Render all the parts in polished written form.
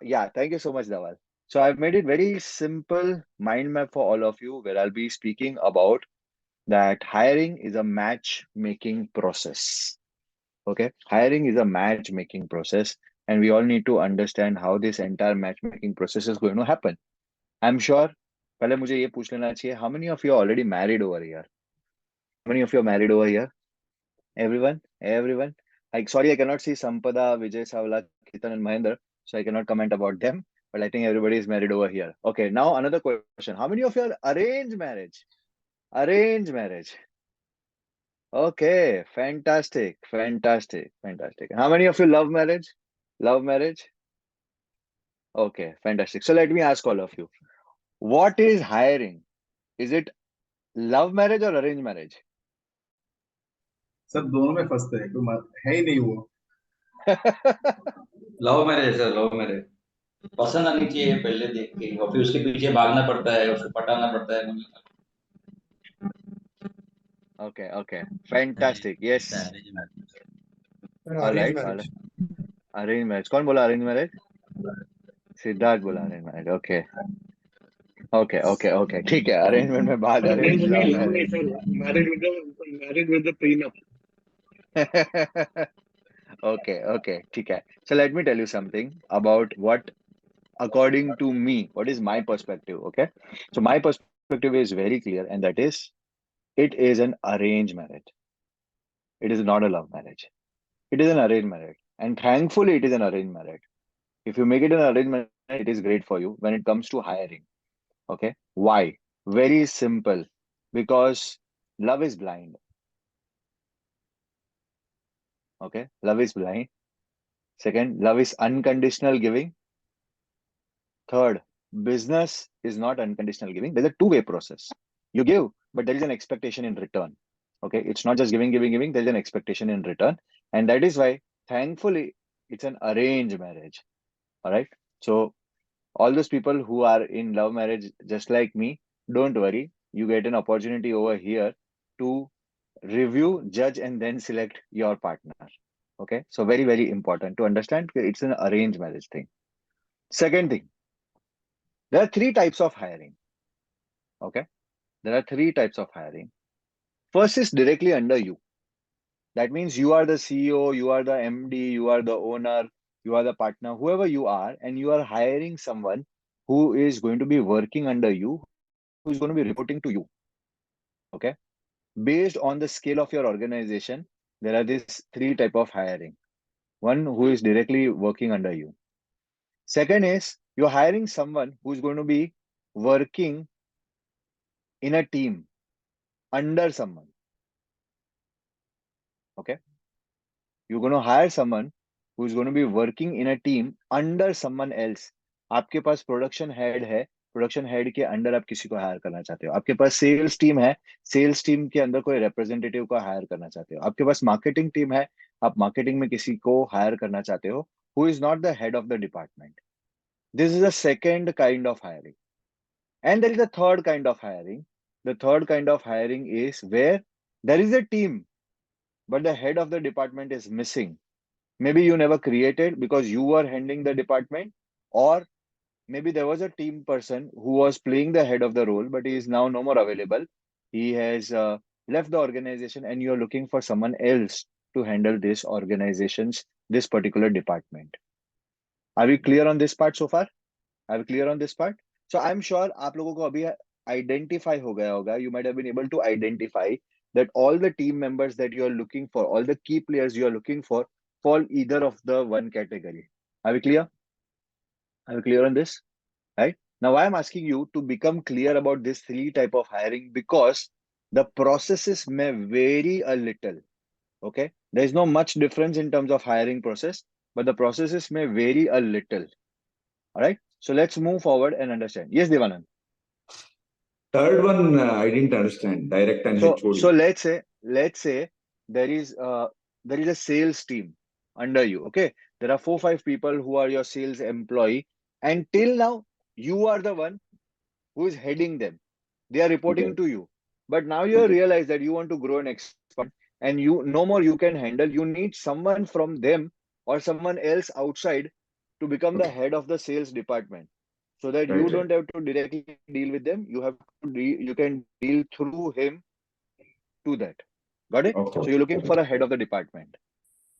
Yeah, thank you so much, Dawal. So I've made it very simple mind map for all of you, where I'll be speaking about that hiring is a matchmaking process. Okay, hiring is a matchmaking process, and we all need to understand how this entire matchmaking process is going to happen. I'm sure. पहले मुझे ये पूछ लेना चाहिए. How many of you are already married over here? How many of you are married over here? Everyone, everyone. Like, sorry, I cannot see Sampada, Vijay Savla, Ketan, and Mahendra, so I cannot comment about them. But I think everybody is married over here. Okay, now another question. How many of you are arranged marriage? Arranged marriage. Okay, fantastic, fantastic, fantastic. How many of you love marriage? Love marriage? Okay, fantastic. So let me ask all of you, what is hiring? Is it love marriage or arranged marriage? सब दोनों में फंसते हैं, है ही नहीं वो। Love marriage है sir, love marriage. पसंद आनी चाहिए पहले देख के, और फिर उसके पीछे भागना पड़ता है, उसको पटाना पड़ता है। Okay, okay, fantastic. Yes. All arrange right, all marriage. right. Arranged marriage. कौन बोला arranged marriage? सिद्धार्थ बोला arranged marriage. Okay, okay, okay, okay. ठीक है, arrangement में बाद अरेंज arranged नहीं, love लव नहीं marriage. Sir, married with the prenup. Okay, okay, ठीक है. So let me tell you something about what, according to me, what is my perspective. Okay, so my perspective is very clear, and that is, it is an arranged marriage. It is not a love marriage. It is an arranged marriage, and thankfully, it is an arranged marriage. If you make it an arranged marriage, it is great for you when it comes to hiring. Okay, why? Very simple, because love is blind. Okay, love is blind. Second, love is unconditional giving. Third, business is not unconditional giving. There's a two-way process. You give, but there is an expectation in return. Okay, it's not just giving, giving, giving. There's an expectation in return, and that is why, thankfully, it's an arranged marriage. All right. So all those people who are in love marriage, just like me, don't worry. You get an opportunity over here to review, judge, and then select your partner. Okay. So very, very important to understand it's an arranged marriage thing. Second thing, there are three types of hiring. Okay. There are three types of hiring. First is directly under you. That means you are the CEO, you are the MD, you are the owner, you are the partner, whoever you are, and you are hiring someone who is going to be working under you, who is going to be reporting to you. Okay. Based on the scale of your organization, there are these three type of hiring. One who is directly working under you. Second is you're hiring someone who is going to be working in a team under someone. Okay. You're going to hire someone who is going to be working in a team under someone else. आपके पास production head है, production head के under आप किसी को higher करना चाहते हो. आपके पास सेल्स टीम है, सेल्स टीम के अंदर कोई रिप्रेजेंटेटिव को हायर करना चाहते हो. आपके पास मार्केटिंग टीम है, आप मार्केटिंग में किसी को हायर करना चाहते हो who is not the head of the department. This is the second kind of hiring. And there is a third kind of hiring. The third kind of hiring is where there is a team, but the head of the department is missing. Maybe you never created because you were handling the department, or maybe there was a team person who was playing the head of the role, but he is now no more available. He has left the organization, and you're looking for someone else to handle this organization's this particular department. Are we clear on this part so far? Are we clear on this part? So I'm sure आप लोगों को अभी identify हो गया होगा. You might have been able to identify that all the team members that you are looking for, all the key players you are looking for, fall either of the one category. Are we clear? Are we clear on this? Right? Now I am asking you to become clear about this three type of hiring, because the processes may vary a little. Okay. There is no much difference in terms of hiring process, but the processes may vary a little. All right. So let's move forward and understand. Yes, Devanand. Third one, I didn't understand. Direct and HOD. So let's say there is a sales team under you. Okay, there are 4-5 people who are your sales employee, and till now you are the one who is heading them. They are reporting to you, but now you realize that you want to grow and expand, and you no more you can handle. You need someone from them or someone else outside to become the head of the sales department, so that you Right. don't have to directly deal with them. You have to you can deal through him to that. Got it? Okay. So you're looking for a head of the department.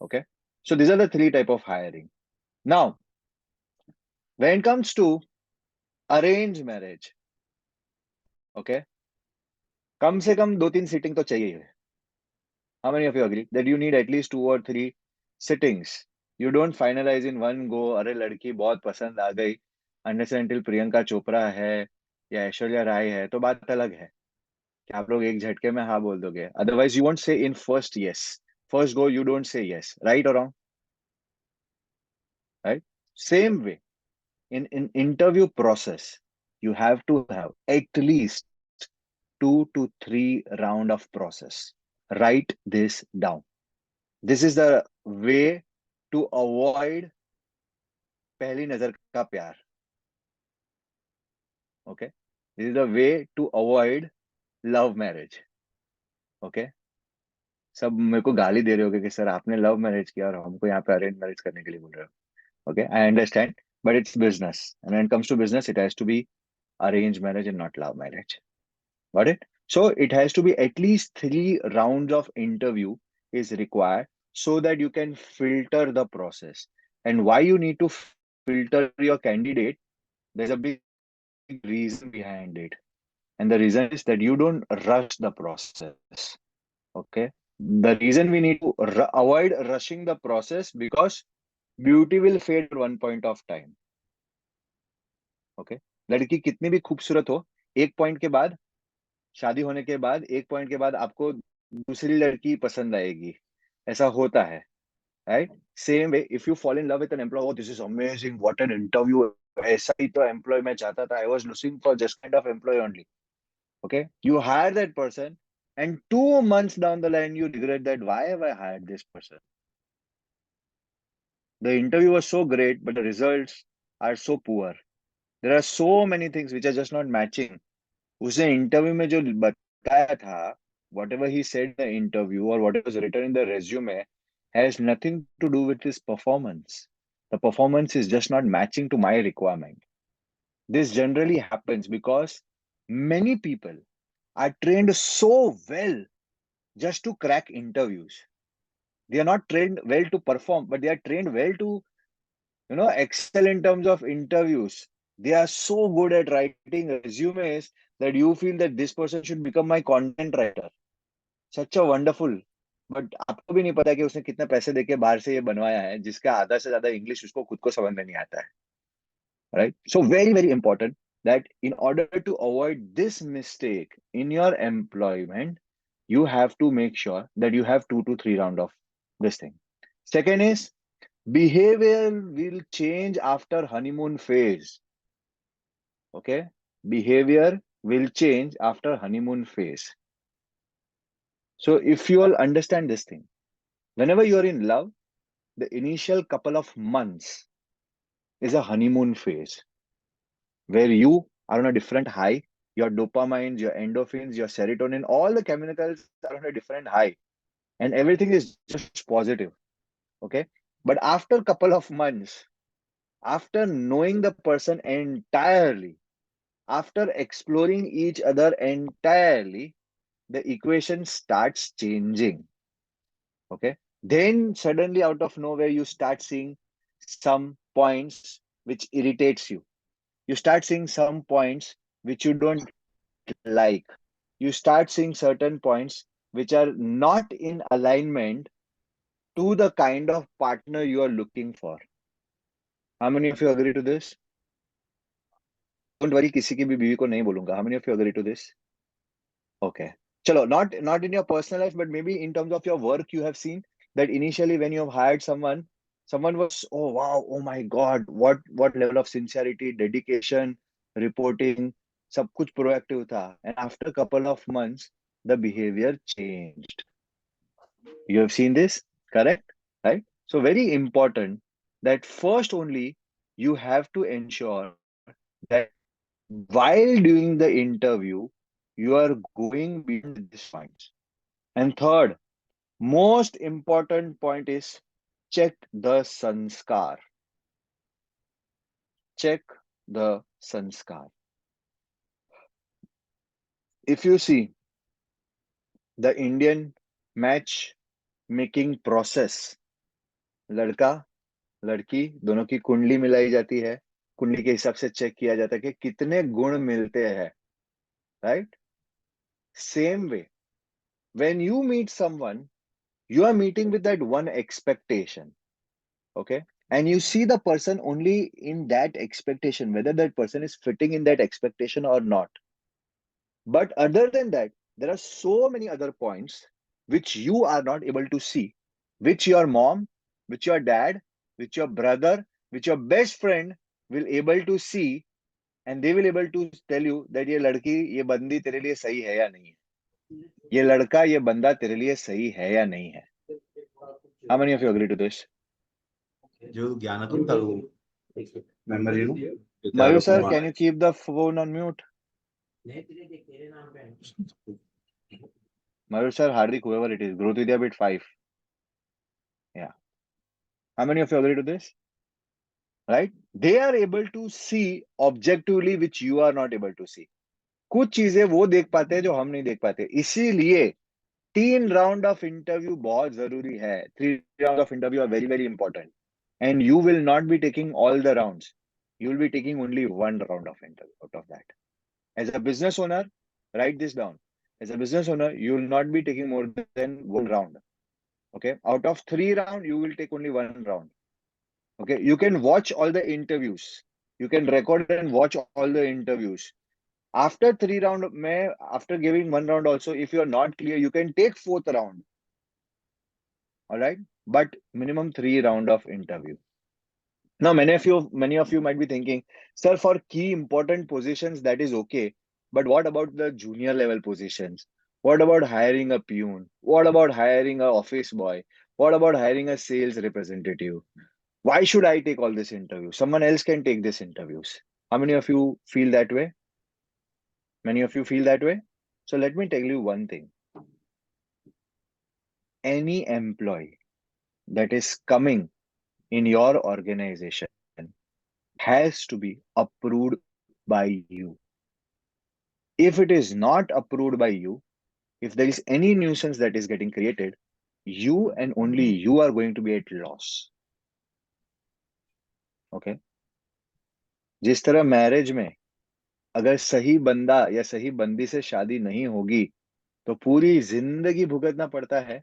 Okay. So these are the three type of hiring. Now, when it comes to arranged marriage, okay, कम से कम 2-3 seating तो चाहिए ही है. How many of you agree that you need at least 2 or 3 sittings? You don't finalize in one go. अरे लड़की बहुत पसंद आ गई, unless and until Priyanka Chopra है या ऐश्वर्या राय है तो बात अलग है कि आप लोग एक झटके में हाँ बोल दोगे. Otherwise you won't say in first yes. First go you don't say yes. Right or wrong? Right? Same way in interview process, you have to have at least 2 to 3 round of process. Write this down. This is the way to avoid पहली नजर का प्यार. Okay, this is the way to avoid love marriage. Okay, सब मेरे को गाली दे रहे होगे कि सर आपने लव मैरिज किया और हमको यहाँ पे अरेंज मैरिज करने के लिए बोल रहे हो. Okay, I understand, but it's business, and when it comes to business, it has to be arranged marriage and not love marriage. Got it? So it has to be at least 3 rounds of interview is required so that you can filter the process. And why you need to filter your candidate, there's a big reason behind it. And the reason is that you don't rush the process. Okay. The reason we need to avoid rushing the process because beauty will fade at one point of time. Okay. लड़की कितनी भी खूबसूरत हो, एक point के बाद, शादी होने के बाद, एक पॉइंट के बाद आपको दूसरी लड़की पसंद आएगी. ऐसा होता है. Right? Same way, if you fall in love with an employee, oh, this is amazing, what an interview. ऐसा ही तो employee मैं चाहता था. I was looking for just kind of employee only. Okay, you hire that person, and 2 months down the line, you regret that why have I hired this person? The interview was so great, but the results are so poor. There are so many things which are just not matching. उसने interview में जो बताया था, whatever he said in the interview or whatever was written in the resume has nothing to do with his performance. The performance is just not matching to my requirement. This generally happens because many people are trained so well just to crack interviews. They are not trained well to perform, but they are trained well to, excel in terms of interviews. They are so good at writing resumes that you feel that this person should become my content writer. Such a wonderful. But आपको भी नहीं पता कि उसने कितने पैसे देके बाहर से ये बनवाया है जिसका आधा से ज्यादा इंग्लिश उसको खुद को समझ में नहीं आता है. Right? So very, very important that in order to avoid this mistake in your employment, you have to make sure that you have 2 to 3 rounds of this thing. Second is behavior will change after honeymoon phase. Okay, behavior will change after honeymoon phase. So if you all understand this thing, whenever you are in love, the initial couple of months is a honeymoon phase where you are on a different high. Your dopamines, your endorphins, your serotonin, all the chemicals are on a different high, and everything is just positive. Okay, but after a couple of months, after knowing the person entirely, after exploring each other entirely, the equation starts changing. Okay, then suddenly out of nowhere you start seeing some points which irritates you. You start seeing some points which you don't like. You start seeing certain points which are not in alignment to the kind of partner you are looking for. How many of you agree to this? Don't worry, किसी की भी बीवी को नहीं बोलूंगा. How many of you agree to this? Okay. Chalo, not in your personal life, but maybe in terms of your work, you have seen that initially when you have hired someone, someone was, oh wow, oh my God, what level of sincerity, dedication, reporting, सब कुछ proactive था. And after a couple of months, the behavior changed. You have seen this, correct? Right? So very important that first only you have to ensure that while doing the interview, you are going beyond these points. And third, most important point is check the sanskar. check the sanskar. If you see the Indian match making process, लड़का लड़की दोनों की कुंडली मिलाई जाती है, कुंडली के हिसाब से चेक किया जाता है कि कितने गुण मिलते हैं, right? Same way, when you meet someone, you are meeting with that one expectation, okay? And you see the person only in that expectation, whether that person is fitting in that expectation or not. But other than that, there are so many other points which you are not able to see, which your mom, which your dad, which your brother, which your best friend will able to see, and they will able to tell you that ये लड़की ये बंदी तेरे लिए सही है या नहीं है, ये लड़का ये बंदा तेरे लिए सही है या नहीं है. How many of you agree to this? जो ज्ञानातून tahu memory no. Mayur sir, can you keep the phone on mute? Mayur sir, Hardik, whoever it is, Growth Vidya bit 5. Yeah. How many of you agree to this? Right? They are able to see objectively which you are not able to see. कुछ चीजें वो देख पाते हैं जो हम नहीं देख पाते. इसीलिए 3 राउंड ऑफ इंटरव्यू बहुत जरूरी है. 3 round of interview are very very important. And you will not be taking all the rounds. You will be taking only 1 round of interview out of that. As a business owner, write this down. As a business owner, you will not be taking more than 1 round. Okay. Out of 3 rounds, you will take only 1 round. Okay. You can watch all the interviews. You can record and watch all the interviews. After 3 round, after giving 1 round also, if you are not clear, you can take 4th round. All right. But minimum 3 round of interview. Now, many of you might be thinking, sir, for key important positions, that is okay. But what about the junior level positions? What about hiring a peon? What about hiring an office boy? What about hiring a sales representative? Why should I take all this interview? Someone else can take these interviews. How many of you feel that way? Many of you feel that way? So let me tell you one thing. Any employee that is coming in your organization has to be approved by you. If it is not approved by you, if there is any nuisance that is getting created, you and only you are going to be at loss. Okay? जिस तरह marriage में अगर सही बंदा या सही बंदी से शादी नहीं होगी तो पूरी जिंदगी भुगतना पड़ता है,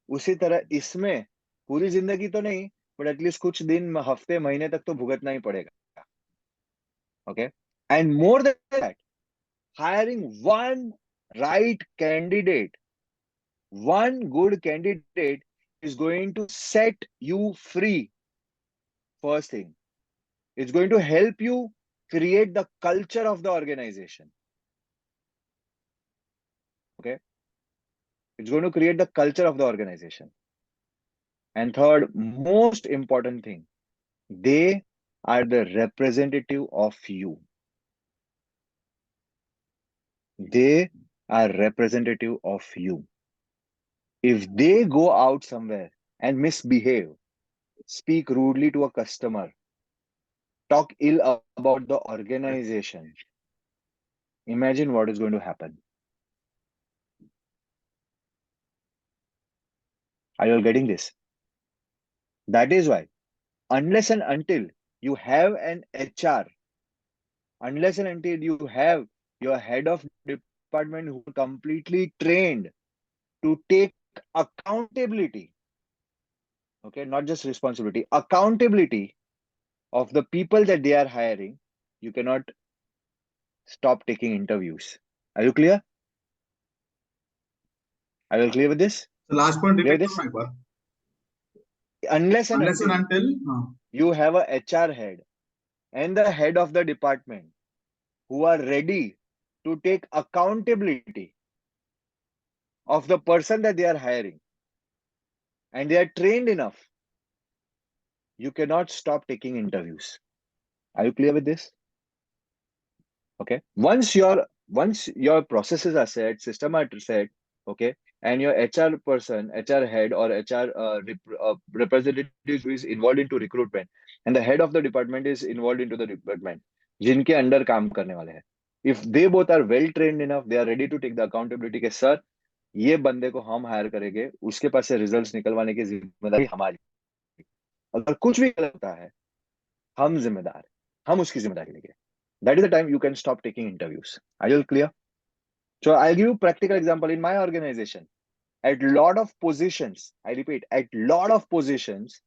उसी तरह इसमें पूरी जिंदगी तो नहीं, बट एटलीस्ट कुछ दिन, हफ्ते, महीने तक तो भुगतना ही पड़ेगा. Okay? And more than that, hiring one right candidate, one good candidate is going to set you free. First thing, it's going to help you create the culture of the organization. Okay? It's going to create the culture of the organization. And third, most important thing, they are the representative of you. They are representative of you. If they go out somewhere and misbehave, speak rudely to a customer, talk ill about the organization, imagine what is going to happen. Are you all getting this? That is why, unless and until you have an HR, unless and until you have your head of department who are completely trained to take accountability, okay, not just responsibility, accountability of the people that they are hiring, you cannot stop taking interviews. Are you clear? Are you clear with this? The last point Clear repeat this? करो एक बार. Unless and Unless and until until you have a HR head and the head of the department who are ready to take accountability of the person that they are hiring and they are trained enough, you cannot stop taking interviews. Are you clear with this? Okay. Once your processes are set, system are set, okay, and your HR person, HR head or HR representative who is involved into recruitment, and the head of the department is involved into the department, जिनके under काम करने वाले हैं. If they both are well trained enough, they are ready to take the accountability के sir ये बंदे को हम हायर करेंगे, उसके पास से रिजल्ट्स निकलवाने की जिम्मेदारी हमारी. अगर कुछ भी गलत होता है हम जिम्मेदार, हम उसकी जिम्मेदारी लेंगे. That is the time you can stop taking interviews. Are you all clear? So I'll give you practical example in my organization. At lot of positions, I repeat, at lot of positions,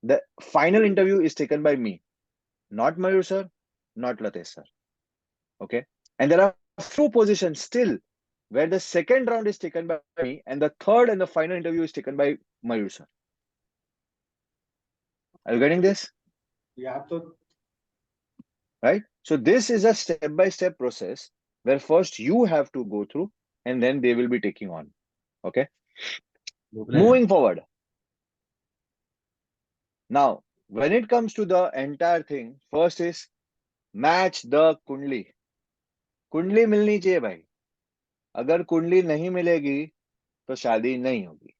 the final interview is taken by me, not Mayur sir, not Latesh sir. Okay, and there are few positions still where the second round is taken by me, and the third and the final interview is taken by Mayur sir. Are you getting this? Yeah, so Right? So this is a step-by-step process where first you have to go through, and then they will be taking on. Okay. Moving forward. Now, when it comes to the entire thing, first is match the कुंडली. कुंडली मिलनी चाहिए भाई. अगर कुंडली नहीं मिलेगी तो शादी नहीं होगी.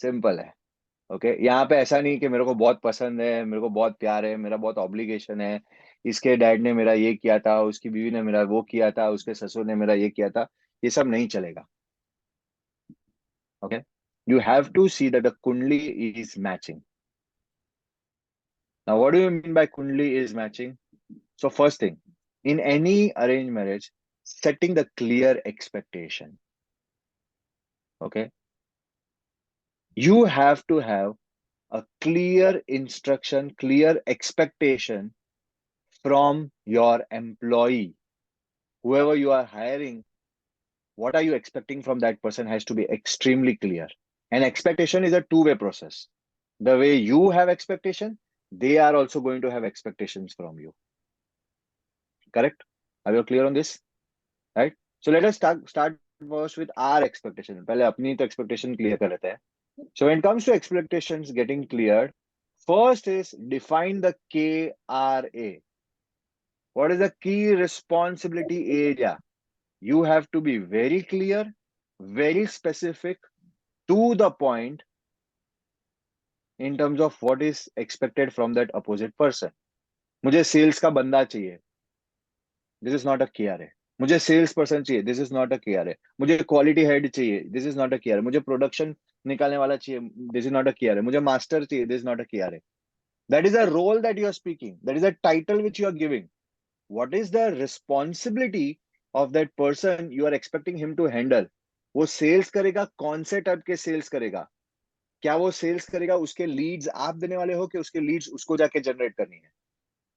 सिंपल है. ओके, यहाँ पे ऐसा नहीं कि मेरे को बहुत पसंद है, मेरे को बहुत प्यार है, मेरा बहुत ऑब्लिगेशन है, इसके डैड ने मेरा ये किया था, उसकी बीवी ने मेरा वो किया था, उसके ससुर ने मेरा ये किया था, ये सब नहीं चलेगा. Okay, you have to see that the kundli is matching. Now what do you mean by kundli is matching? So first thing, in any arranged marriage, setting the clear expectation. Okay. You have to have a clear instruction, clear expectation from your employee. Whoever you are hiring, what are you expecting from that person has to be extremely clear. And expectation is a two-way process. The way you have expectation, they are also going to have expectations from you. Correct? Are you clear on this? Right? So let us start first with our expectation. पहले अपनी तो expectation clear कर लेते हैं. So when it comes to expectations getting cleared, first is define the KRA. What is the key responsibility area? You have to be very clear, very specific, to the point in terms of what is expected from that opposite person. मुझे sales का बंदा चाहिए. This is not a KRA. मुझे sales person चाहिए. This is not a KRA. मुझे quality head चाहिए. This is not a KRA. मुझे production निकालने वाला चाहिए. This is not a KRA. मुझे मास्टर चाहिए. This is not a KRA. That is a role that you are speaking. That is a title which you are giving. What is the responsibility of that person you are expecting him to handle? वो sales करेगा, कौन से type के sales करेगा? क्या वो sales करेगा? उसके लीड्स आप देने वाले हो कि उसके लीड्स उसको जाके जनरेट करनी है?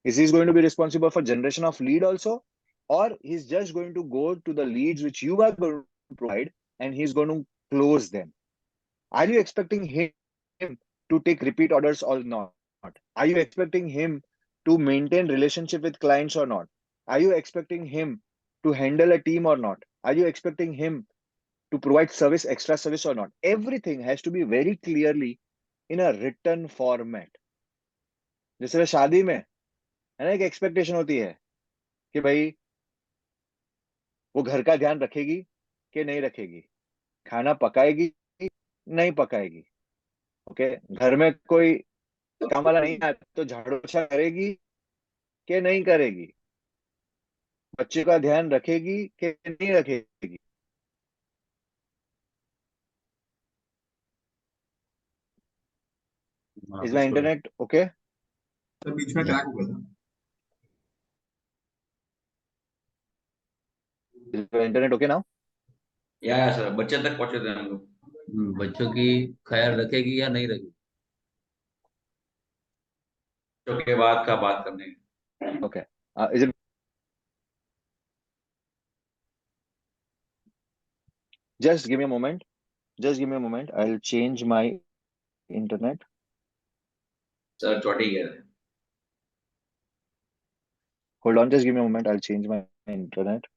Is he going to be responsible for generation of lead also? Or he's just going to go to the leads which you are going to provide and he's going to close them? Are you expecting him to take repeat orders or not? Are you expecting him to maintain relationship with clients or not? Are you expecting him to handle a team or not? Are you expecting him to provide service, extra service or not? Everything has to be very clearly in a written format. जैसे शादी में है ना, एक expectation होती है कि भाई वो घर का ध्यान रखेगी कि नहीं रखेगी, खाना पकाएगी नहीं पकाएगी. ओके, घर में कोई काम वाला नहीं आया तो झाड़ू पोछा करेगी कि नहीं करेगी, बच्चे का ध्यान रखेगी कि नहीं रखेगी. Is my internet okay? तो बीच में क्रैक हो गया था. Is my internet okay now? या सर, बच्चे तक पहुंचे थे हम लोग. बच्चों की ख्याल रखेगी या नहीं रखेगी? बच्चों के बाद का बात करने. Okay, is it? Just give me a moment. Just give me a moment. I'll change my internet. Sir चौटी गया. Hold on, just give me a moment. I'll change my internet.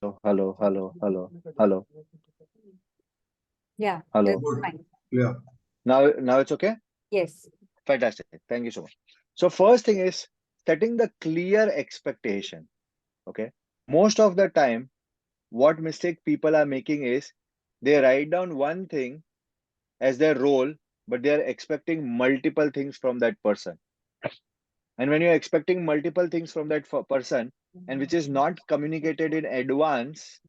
So, hello. Yeah, Hello. that's Good. fine. Clear. Now it's okay? Yes. Fantastic. Thank you so much. So first thing is setting the clear expectation. Okay. Most of the time, what mistake people are making is they write down one thing as their role, but they are expecting multiple things from that person. And when you're expecting multiple things from that person, and which is not communicated in advance,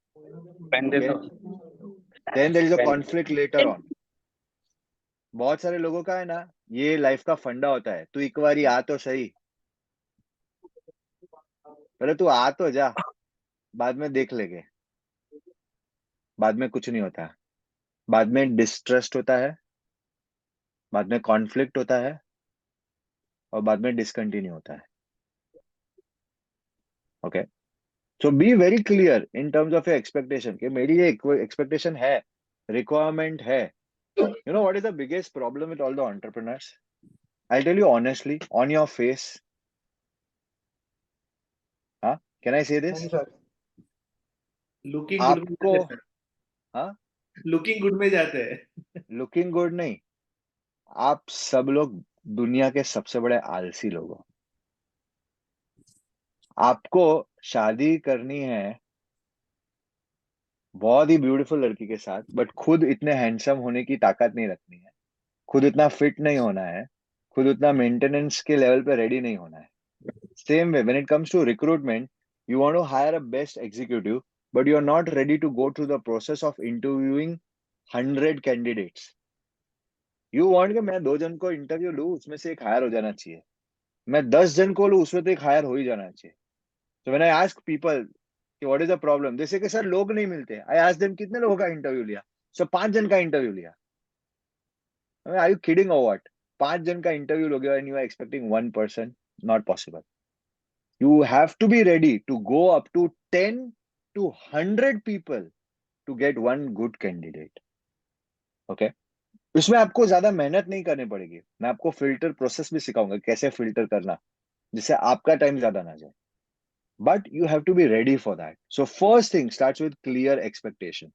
okay, then there is a conflict later on. बहुत सारे लोगों का है ना, ये life का फंडा होता है, तू एक बार आ तो सही, पहले तू आ तो जा, बाद में देख लेंगे। बाद में कुछ नहीं होता, बाद में डिस्ट्रस्ट होता है, बाद में कॉन्फ्लिक्ट होता है, और बाद में डिसकंटिन्यू होता है। Okay, so B very clear in terms of expectation कि मेरी ये एक्सपेक्टेशन है, रिक्वायरमेंट है। You know what is the biggest problem with all the entrepreneurs? I'll tell you honestly, on your face. Huh? Can I say this? Sir looking good में आपको, जाते हैं हाँ, सर, लुकिंग गुड में जाते हैं। लुकिंग गुड नहीं, आप सब लोग दुनिया के सबसे बड़े आलसी लोग हो। आपको शादी करनी है बहुत ही ब्यूटीफुल लड़की के साथ, बट खुद इतने हैंडसम होने की ताकत नहीं रखनी है, खुद इतना फिट नहीं होना है, खुद उतना मेंटेनेंस के लेवल पे रेडी नहीं होना है। Same way, when it comes to recruitment, you want to hire a best executive, but you're not ready to go through the process of interviewing 100 candidates. You want कि मैं 2 जन को interview लूं, उसमें से एक हायर हो जाना चाहिए। मैं 10 जन को लूं, उसमें तो एक हायर हो ही जाना चाहिए। So when I ask people कि what is the problem, they say कि सर लोग नहीं मिलते। I ask them कितने लोगों का इंटरव्यू लिया? So 5 जन का इंटरव्यू लिया। I mean, are you kidding or what? 5 जन का इंटरव्यू लोगे and you are expecting 1 person? Not possible. You have to be ready to go up to 10 to 100 people to get one good candidate. Okay? इसमें आपको ज्यादा मेहनत नहीं करनी पड़ेगी। मैं आपको फिल्टर प्रोसेस भी सिखाऊंगा कैसे फिल्टर करना, जिससे आपका टाइम ज्यादा ना जाए। But you have to be ready for that. So first thing starts with clear expectation.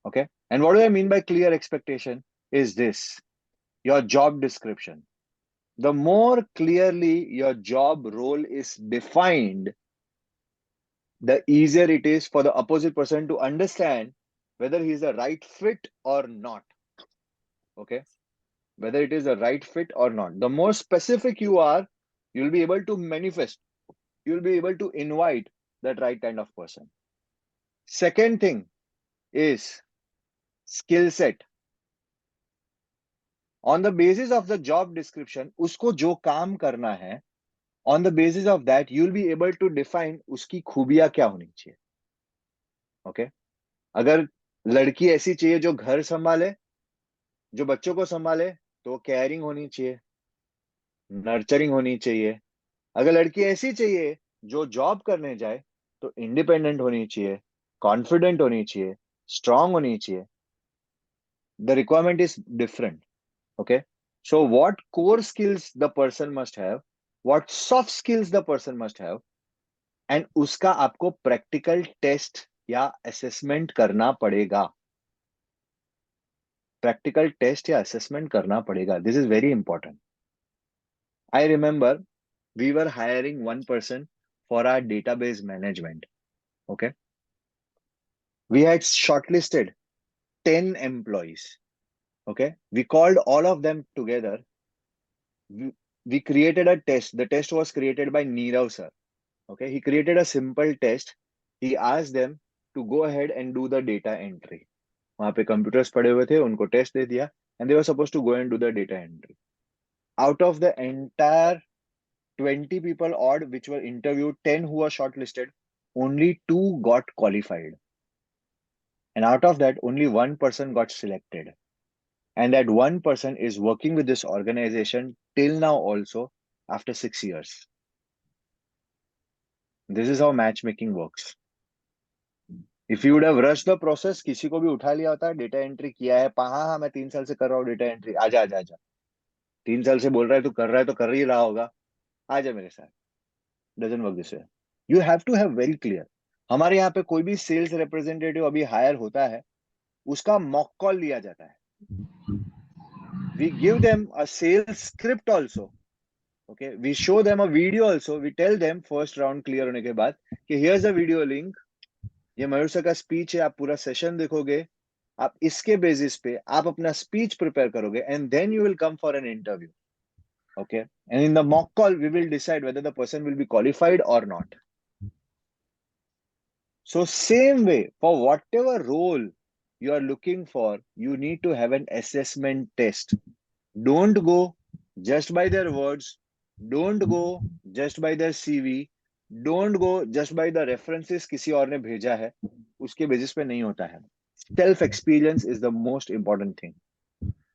Okay? And what do I mean by clear expectation is this: your job description. The more clearly your job role is defined, the easier it is for the opposite person to understand whether he is the right fit or not. Okay? Whether it is the right fit or not. The more specific you are, you'll be able to manifest, you'll be able to invite that right kind of person. Second thing is skill set. On the basis of the job description, उसको जो काम करना है, on the basis of that, you'll be able to define उसकी खूबियां क्या होनी चाहिए. Okay? अगर लड़की ऐसी चाहिए जो घर संभाले, जो बच्चों को संभाले, तो केयरिंग होनी चाहिए, नर्चरिंग होनी चाहिए। अगर लड़की ऐसी चाहिए जो जॉब करने जाए, तो इंडिपेंडेंट होनी चाहिए, कॉन्फिडेंट होनी चाहिए, स्ट्रांग होनी चाहिए। The requirement is different. Okay, so what core skills the person must have, what soft skills the person must have, and उसका आपको प्रैक्टिकल टेस्ट या असेसमेंट करना पड़ेगा। प्रैक्टिकल टेस्ट या असेसमेंट करना पड़ेगा। This is very important. I remember we were hiring one person for our database management. Okay. We had shortlisted 10 employees. Okay. We called all of them together. We created a test. The test was created by Neerav sir. Okay. He created a simple test. He asked them to go ahead and do the data entry. वहां पे computers पड़े हुए थे, उनको test दे दिया, and they were supposed to go and do the data entry. Out of the entire 20 people odd which were interviewed, 10 who were shortlisted, only 2 got qualified. And out of that, only 1 person got selected. And that 1 person is working with this organization till now also after 6 years. This is how matchmaking works. If you would have rushed the process, किसी को भी उठा लिया होता, data entry किया है, हाँ मैं 3 साल से कर रहा हूँ डेटा एंट्री, आजा आजा आजा, 3 साल से बोल रहा है तो कर रहा है तो कर ही रहा होगा, आजा मेरे साथ। Doesn't work this way. You have to have very clear. हमारे यहाँ पे कोई भी सेल्स रिप्रेजेंटेटिव अभी हायर होता है, उसका मॉक कॉल लिया जाता है. We give them a sales script also. Okay, we show them a video also. We tell them first round clear होने के बाद कि here's a video link. ये मयूर सर का स्पीच है, आप पूरा सेशन देखोगे, आप इसके बेसिस पे आप अपना स्पीच प्रिपेयर करोगे and then you will come for an interview. Okay, and in the mock call we will decide whether the person will be qualified or not. So same way, for whatever role you are looking for, you need to have an assessment test. Don't go just by their words. Don't go just by their CV. Don't go just by the references किसी और ने भेजा है, उसके basis पे नहीं होता है. Self experience is the most important thing.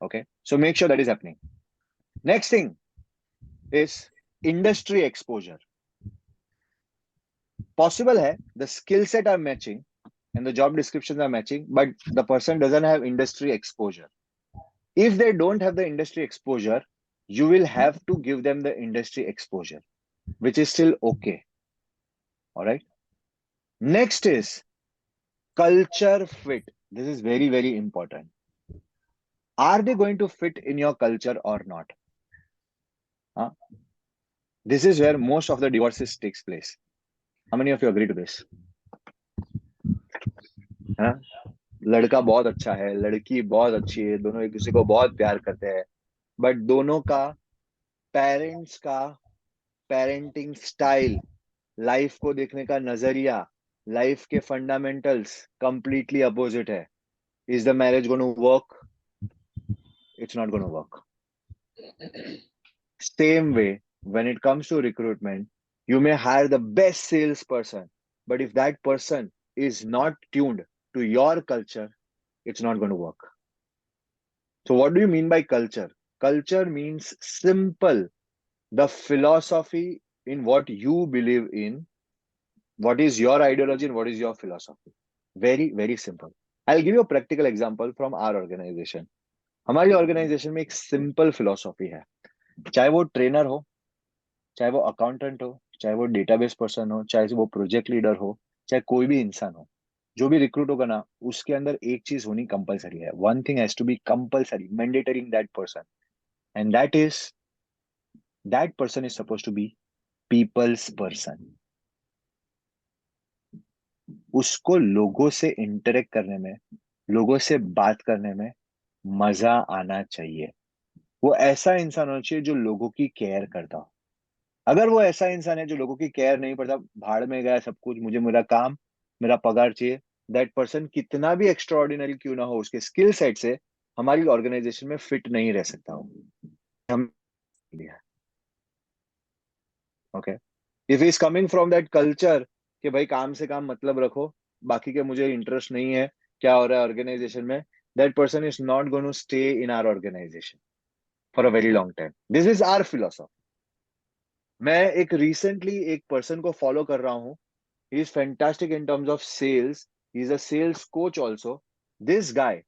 Okay, so make sure that is happening. Next thing is industry exposure. Possible है the skill set are matching and the job descriptions are matching, but the person doesn't have industry exposure. If they don't have the industry exposure, you will have to give them the industry exposure, which is still okay. All right. Next is culture fit. This is very, very important. Are they going to fit in your culture or not? Huh? This is where most of the divorces takes place. How many of you agree to this? Huh? लड़का बहुत अच्छा है, लड़की बहुत अच्छी है, दोनों एक दूसरे को बहुत प्यार करते हैं, बट दोनों का पेरेंट्स का पेरेंटिंग स्टाइल, लाइफ को देखने का नजरिया, लाइफ के फंडामेंटल्स कंप्लीटली अपोजिट है. Is the marriage going to work? It's not going to work. Same way, when it comes to recruitment, you may hire the best salesperson, but if that person is not tuned to your culture, it's not going to work. So what do you mean by culture? Culture means simple, the philosophy in what you believe in, what is your ideology and what is your philosophy. Very, very simple. I'll give you a practical example from our organization. हमारी organisation में एक simple philosophy है. चाहे वो trainer हो, चाहे वो accountant हो, चाहे वो डेटाबेस पर्सन हो, चाहे वो प्रोजेक्ट लीडर हो, चाहे कोई भी इंसान हो, जो भी रिक्रूट होगा ना, उसके अंदर एक चीज होनी कंपलसरी है. One thing has to be compulsory, mandatory in that person, and that person is suppose to be people's person. उसको लोगों से इंटरेक्ट करने में, लोगों से बात करने में मजा आना चाहिए. वो ऐसा इंसान होना चाहिए जो लोगों की केयर करता हो. अगर वो ऐसा इंसान है जो लोगों की केयर नहीं करता, भाड़ में गया सब कुछ, मुझे मेरा काम, मेरा पगार चाहिए, दैट पर्सन कितना भी एक्स्ट्राऑर्डिनरी क्यों ना हो, उसके स्किल सेट से हमारी ऑर्गेनाइजेशन में फिट नहीं रह सकता हो. हम okay, if is coming from that culture कि भाई काम से काम मतलब रखो, बाकी के मुझे इंटरेस्ट नहीं है क्या हो रहा है ऑर्गेनाइजेशन में, that person is not going to stay in our organisation for a very long time. This is our philosophy. मैं एक रिसेंटली एक पर्सन को फॉलो कर रहा हूं. He is fantastic in terms of sales. He is a sales coach also. This guy,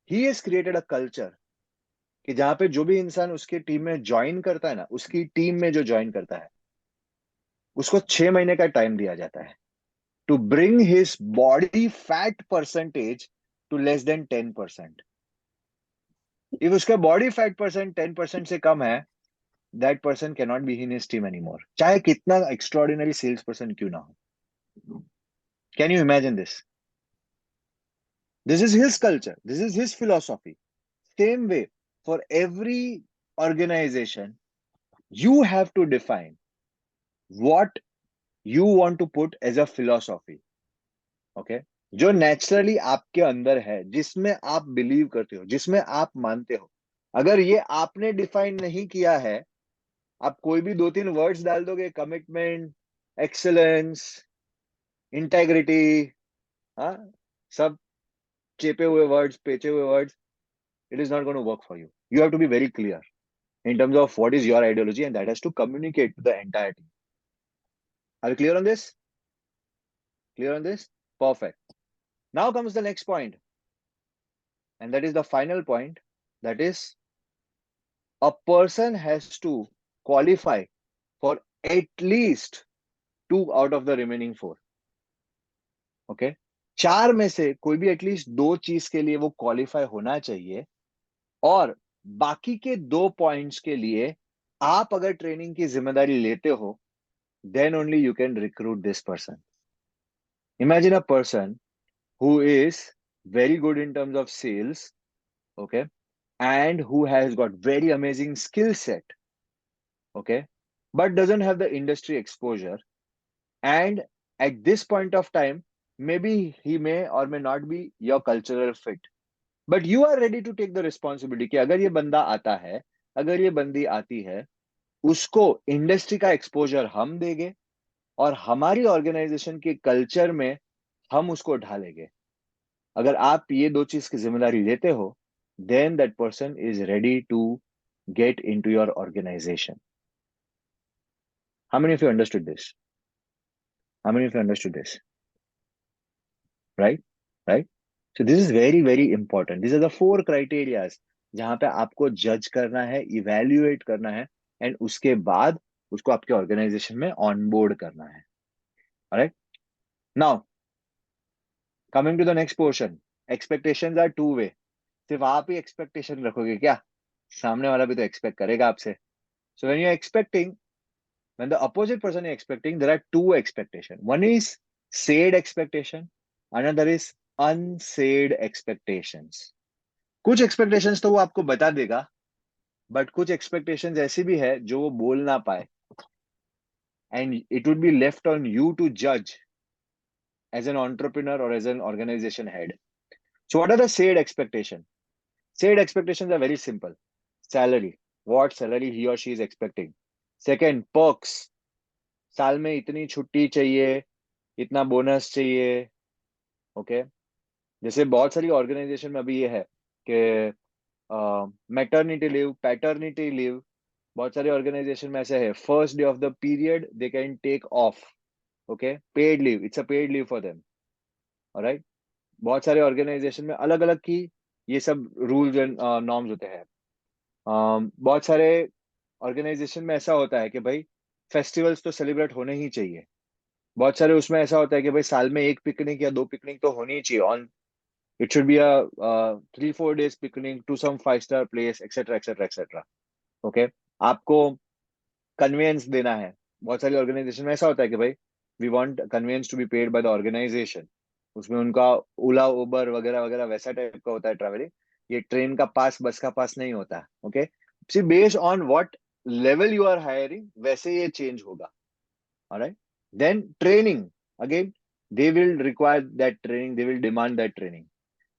he has created a culture कि जहां पे जो भी इंसान उसके टीम में ज्वाइन करता है ना, उसकी टीम में जो ज्वाइन करता है, उसको 6 महीने का टाइम दिया जाता है to bring his body fat percentage to less than 10%. If उसका बॉडी फैट परसेंट 10% से कम है, that person cannot be in his team anymore, चाहे कितना extraordinary sales person क्यों ना हो. Can you imagine this? This is his culture. This is his philosophy. Same way, for every organization, you have to define what you want to put as a philosophy. Okay? जो naturally आपके अंदर है, जिसमें आप believe करते हो, जिसमें आप मानते हो. अगर ये आपने डिफाइन नहीं किया है, आप कोई भी 2-3 वर्ड्स डाल दोगे, कमिटमेंट, एक्सेलेंस, इंटेग्रिटी, हाँ, सब चेपे हुए वर्ड्स, पेचे हुए words, it is not going to work for you. You have to be very clear in terms of what is your ideology, and that has to communicate to the entire team. Are you clear on this? Clear on this? Perfect. Now comes the next point, and that is the final point. That is, a person has to qualify for at least 2 out of the remaining 4. Okay, चार में से कोई भी at least दो चीज के लिए वो क्वालिफाई होना चाहिए, और बाकी के दो पॉइंट्स के लिए आप अगर ट्रेनिंग की जिम्मेदारी लेते हो, then only you can recruit this person. Imagine a person who is very good in terms of sales, okay, and who has got very amazing skill set, okay, but doesn't have the industry exposure. And at this point of time, maybe he may or may not be your cultural fit. But you are ready to take the responsibility कि अगर ये बंदा आता है, अगर ये बंदी आती है, उसको इंडस्ट्री का एक्सपोजर हम देंगे और हमारी ऑर्गेनाइजेशन के कल्चर में हम उसको ढालेंगे। अगर आप ये दो चीज की जिम्मेदारी लेते हो, then that person is ready to get into your organisation. How many of you understood this? How many of you understood this? Right, right. So this is very very important. This are the four criterias जहां पे आपको जज करना है, evaluate करना है, and उसके बाद उसको आपके ऑर्गेनाइजेशन में ऑनबोर्ड करना है। Alright, now coming to the next portion. Expectations are two way. सिर्फ आप ही एक्सपेक्टेशन रखोगे क्या? सामने वाला भी तो एक्सपेक्ट करेगा आपसे। So when you are expecting, when the opposite person is expecting, there are two expectation. One is said expectation, another is unsaid expectations. कुछ expectations तो वो आपको बता देगा, but कुछ expectations ऐसी भी है जो वो बोल ना पाए, and it would be left on you to judge as an entrepreneur or as an organization head. So what are the said expectation? Said expectations are very simple. Salary, what salary he or she is expecting. Second, perks, साल में इतनी छुट्टी चाहिए, इतना bonus चाहिए, okay. जैसे बहुत सारी ऑर्गेनाइजेशन में अभी ये है कि मैटरनिटी लीव, पैटर्निटी लीव, बहुत सारे ऑर्गेनाइजेशन में ऐसे है, first day of the period they can take off, okay, paid leave, it's a paid leave for them, alright. बहुत सारे ऑर्गेनाइजेशन में अलग अलग की ये सब रूल्स एंड नॉर्म्स होते हैं। बहुत सारे ऑर्गेनाइजेशन में ऐसा होता है कि भाई फेस्टिवल्स तो सेलिब्रेट होने ही चाहिए। बहुत सारे उसमें ऐसा होता है कि भाई साल में एक पिकनिक या दो पिकनिक तो होनी ही चाहिए, on it should be a 3-4 days picnic to some 5 star place, etcetera etcetera etcetera, okay. आपको कन्वेंस देना है। बहुत सारी ऑर्गेनाइजेशन में ऐसा होता है कि भाई we want conveyance to be paid by the organisation. उसमें उनका ओला उबर वगैरह वगैरह वैसा टाइप का होता है ट्रैवलिंग। ये ट्रेन का पास, बस का पास नहीं होता, okay. See based on what level you are hiring, वैसे ये चेंज होगा, alright. Then training, again they will require that training, they will demand that training.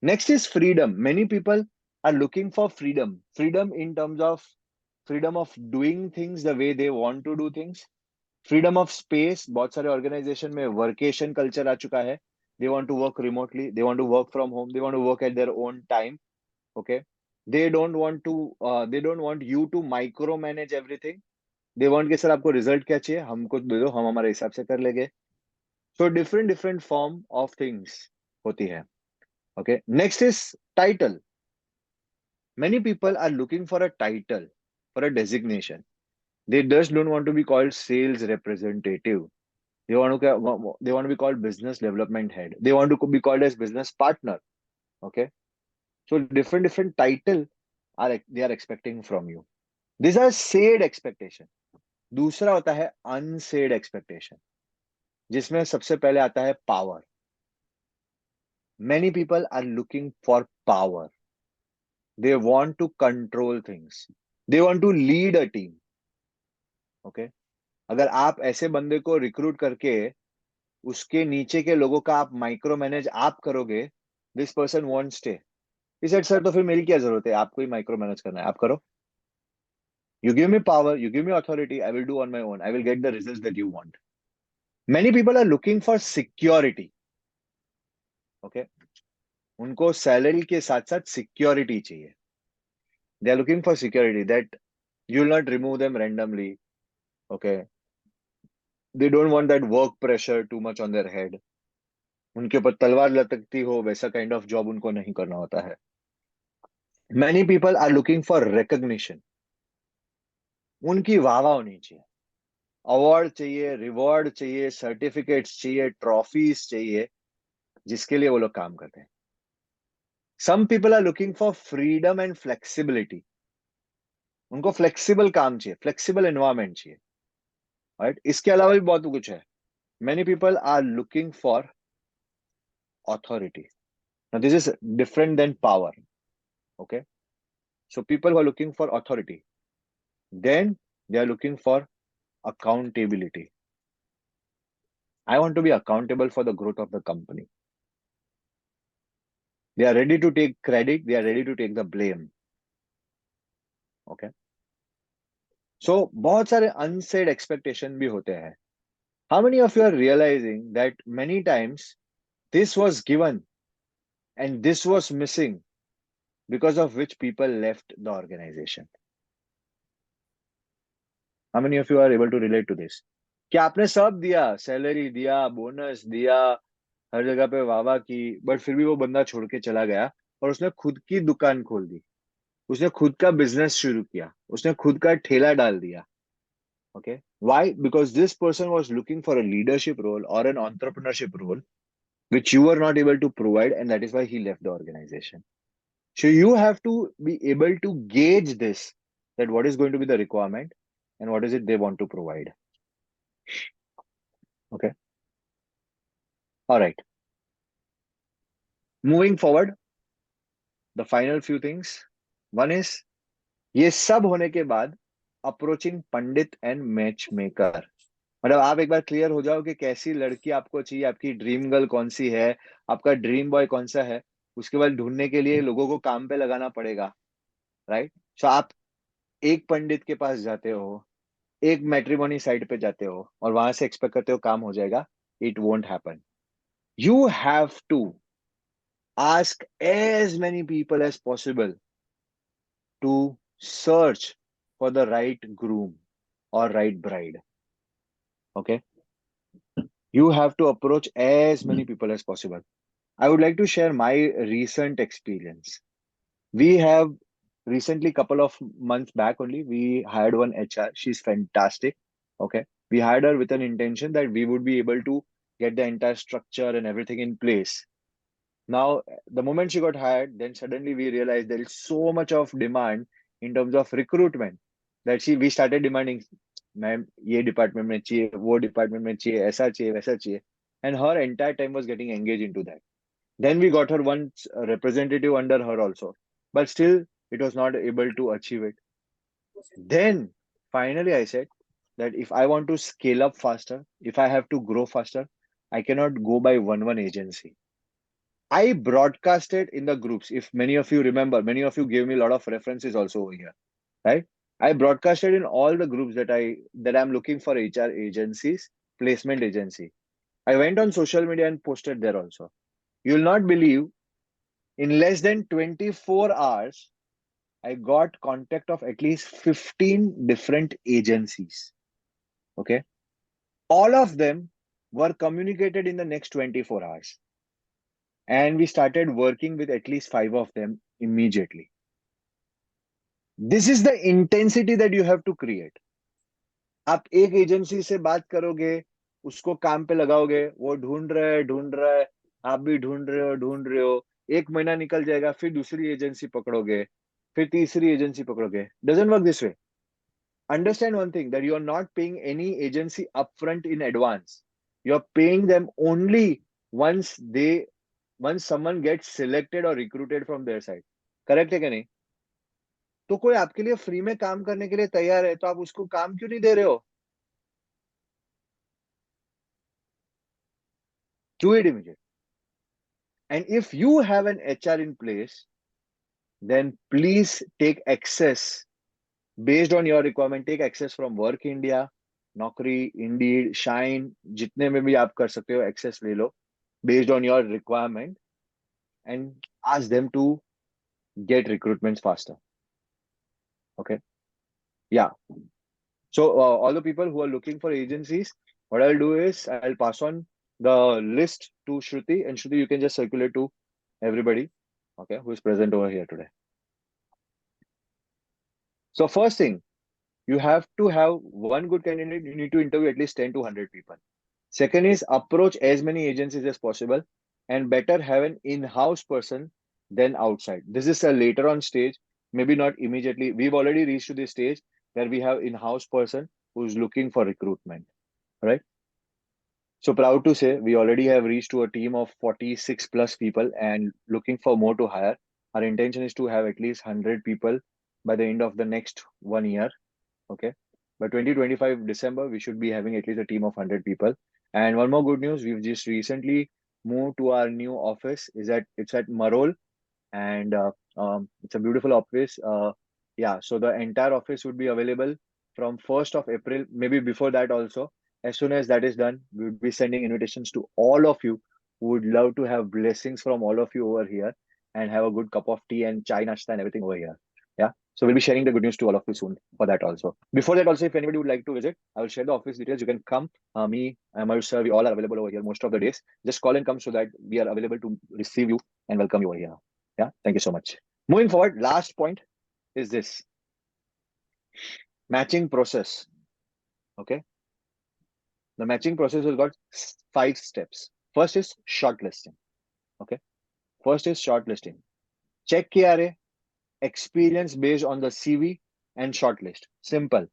Next is freedom. Many people are looking for freedom. Freedom in terms of freedom of doing things the way they want to do things. Freedom of space. बहुत सारे organization में workation culture आ चुका है. They want to work remotely. They want to work from home. They want to work at their own time. Okay. They don't want to. They don't want you to micromanage everything. They want कि sir आपको result क्या चाहिए, हमको दे दो, हम हमारे हिसाब से कर लेंगे. So different form of things होती है. Okay. Next is title. Many people are looking for a title, for a designation. They just don't want to be called sales representative. They want to be called business development head. They want to be called as business partner. Okay. So different title are they are expecting from you. These are said expectation. दूसरा होता है unsaid expectation, जिसमें सबसे पहले आता है power. Many people are looking for power. They want to control things. They want to lead a team. Okay. अगर आप ऐसे बंदे को रिक्रूट करके उसके नीचे के लोगों का आप माइक्रो मैनेज आप करोगे, दिस पर्सन वॉन्ट स्टे। इस सर तो फिर मेरी क्या जरूरत है, आपको ही माइक्रो मैनेज करना है, आप करो। You give me power, you give me authority, I will do on my own, I will get the results that you want. Many people are looking for security, okay. उनको salary के साथ साथ security चाहिए। They are looking for security that you will not remove them randomly, okay. They don't want that work pressure too much on their head. उनके ऊपर तलवार लटकती हो वैसा काइंड ऑफ जॉब उनको नहीं करना होता है। Many people are looking for recognition. उनकी वाहवा होनी चाहिए, अवार्ड चाहिए, रिवॉर्ड चाहिए, सर्टिफिकेट्स चाहिए, ट्रॉफीज चाहिए, जिसके लिए वो लोग काम करते हैं. Some people are looking for freedom and flexibility. उनको फ्लेक्सिबल काम चाहिए, फ्लेक्सिबल एनवायरमेंट चाहिए, राइट. इसके अलावा भी बहुत कुछ है. Many people are looking for authority. Now this is different than power. Okay, so people who are looking for authority, then they are looking for accountability. I want to be accountable for the growth of the company. They are ready to take credit, they are ready to take the blame. Okay, so बहुत सारे unsaid expectation भी होते हैं. How many of you are realizing that many times this was given and this was missing because of which people left the organization? How many of you are able to relate to this? कि आपने सब दिया, salary दिया, bonus दिया, हर जगह पे वाह की, बट फिर भी वो बंदा छोड़ के चला गया और उसने खुद की दुकान खोल दी, उसने खुद का बिजनेस शुरू किया, उसने खुद का ठेला डाल दिया. Okay, why? Because this person was looking for a leadership role or an entrepreneurship role which you were not able to provide, and that is why he left the organization. So you have to be able to gauge this, that what is going to be the requirement and what is it they want to provide. Okay, all right, moving forward, the final few things. One is, ये सब होने के बाद approaching Pandit and match maker. मतलब आप एक बार clear हो जाओ कि कैसी लड़की आपको चाहिए, आपकी ड्रीम गर्ल कौन सी है, आपका ड्रीम बॉय कौन सा है. उसके बाद ढूंढने के लिए लोगों को काम पे लगाना पड़ेगा, राइट. सो आप एक पंडित के पास जाते हो, एक मैट्रिमोनी साइट पे जाते हो और वहां से एक्सपेक्ट करते हो काम हो जाएगा. It won't happen. You have to ask as many people as possible to search for the right groom or right bride. Okay, you have to approach as many people as possible. I would like to share my recent experience. We have recently, couple of months back only, we hired one HR. She's fantastic. Okay, we hired her with an intention that we would be able to get the entire structure and everything in place. Now, the moment she got hired, then suddenly we realized there is so much of demand in terms of recruitment that we started demanding, ma'am, ये department में चाहिए, वो department में चाहिए, ऐसा चाहिए, वैसा चाहिए, and her entire time was getting engaged into that. Then we got her one representative under her also, but still it was not able to achieve it. Then finally I said that if I want to scale up faster, if I have to grow faster, I cannot go by one agency. I broadcasted in the groups. If many of you remember, many of you gave me a lot of references also over here, right? I broadcasted in all the groups that I'm looking for HR agencies, placement agency. I went on social media and posted there also. You will not believe, in less than 24 hours, I got contact of at least 15 different agencies. Okay. All of them were communicated in the next 24 hours. And we started working with at least 5 of them immediately. This is the intensity that you have to create. आप एक agency से बात करोगे, उसको काम पे लगाओगे, वो ढूंढ रहा है, आप भी ढूंढ रहे हो, एक महीना निकल जाएगा, फिर दूसरी एजेंसी पकड़ोगे, फिर तीसरी agency पकड़ोगे. Doesn't work this way. Understand one thing, that you are not paying any agency upfront in advance. You are paying them only once someone gets selected or recruited from their side. Correct है क्या नहीं? तो कोई आपके लिए free में काम करने के लिए तैयार है, तो आप उसको काम क्यों नहीं दे रहे हो? Do it immediately. And if you have an HR in place, then please take access based on your requirement. Take access from Work India, Naukri, Indeed, Shine, जितने में भी आप कर सकते हो, access ले लो based on your requirement and ask them to get recruitments faster. Okay. Yeah. So all the people who are looking for agencies, what I'll do is I'll pass on the list to Shruti, and Shruti, you can just circulate to everybody, okay, who is present over here today. So first thing, you have to have one good candidate. You need to interview at least 10 to 100 people. Second is approach as many agencies as possible. and better have an in-house person than outside. This is a later on stage, maybe not immediately. We've already reached to this stage where we have in-house person who's looking for recruitment, right? So proud to say we already have reached to a team of 46 plus people and looking for more to hire. Our intention is to have at least 100 people by the end of the next 1 year. Okay. By 2025 December, we should be having at least a team of 100 people. And one more good news, we've just recently moved to our new office. It's at Marol, and it's a beautiful office. Yeah, so the entire office would be available from 1st of April, maybe before that also. As soon as that is done, we would be sending invitations to all of you who would love to have blessings from all of you over here and have a good cup of tea and chai nashta and everything over here. Yeah. So we'll be sharing the good news to all of you soon for that also. Before that also, if anybody would like to visit, I will share the office details. You can come. Me and Marusha, we all are available over here most of the days. Just call and come so that we are available to receive you and welcome you over here. Yeah, thank you so much. Moving forward, last point is this matching process. Okay. The matching process has got 5 steps. First is shortlisting. Okay. First is shortlisting. Check किया रे, experience based on the CV and shortlist. Simple.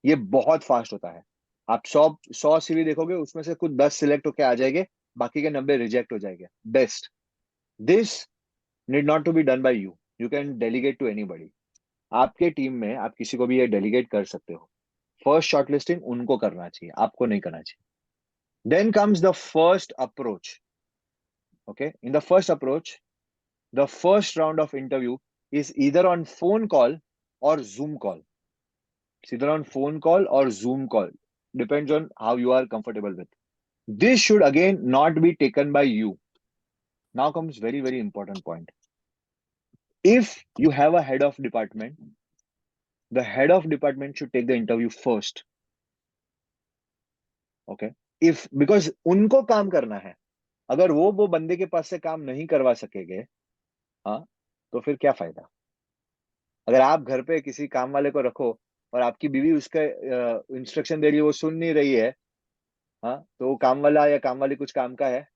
ये बहुत fast होता है. आप 100 CV देखोगे, उसमें से कुछ 10 सिलेक्ट होके आ जाएंगे, बाकी के 90 रिजेक्ट हो जाएंगे. Best. This need not to be done by you. You can delegate to anybody. आपके टीम में आप किसी को भी ये डेलीगेट कर सकते हो. फर्स्ट शॉर्टलिस्टिंग उनको करना चाहिए, आपको नहीं करना चाहिए. Then comes the first approach. Okay, in the first approach, the first round of interview is either on phone call or Zoom call. It's either on phone call or Zoom call. Depends on how you are comfortable with. This should again not be taken by you. Now comes very, very important point. If you have a head of department, the head of department should take the interview first. Okay, if because उनको काम करना है, अगर वो बंदे के पास से काम नहीं करवा सकेंगे, हाँ, तो फिर क्या फायदा. अगर आप घर पे किसी काम वाले को रखो और आपकी बीवी उसका इंस्ट्रक्शन दे रही है, वो सुन नहीं रही है, हाँ, तो वो काम वाला या काम वाली कुछ काम का है.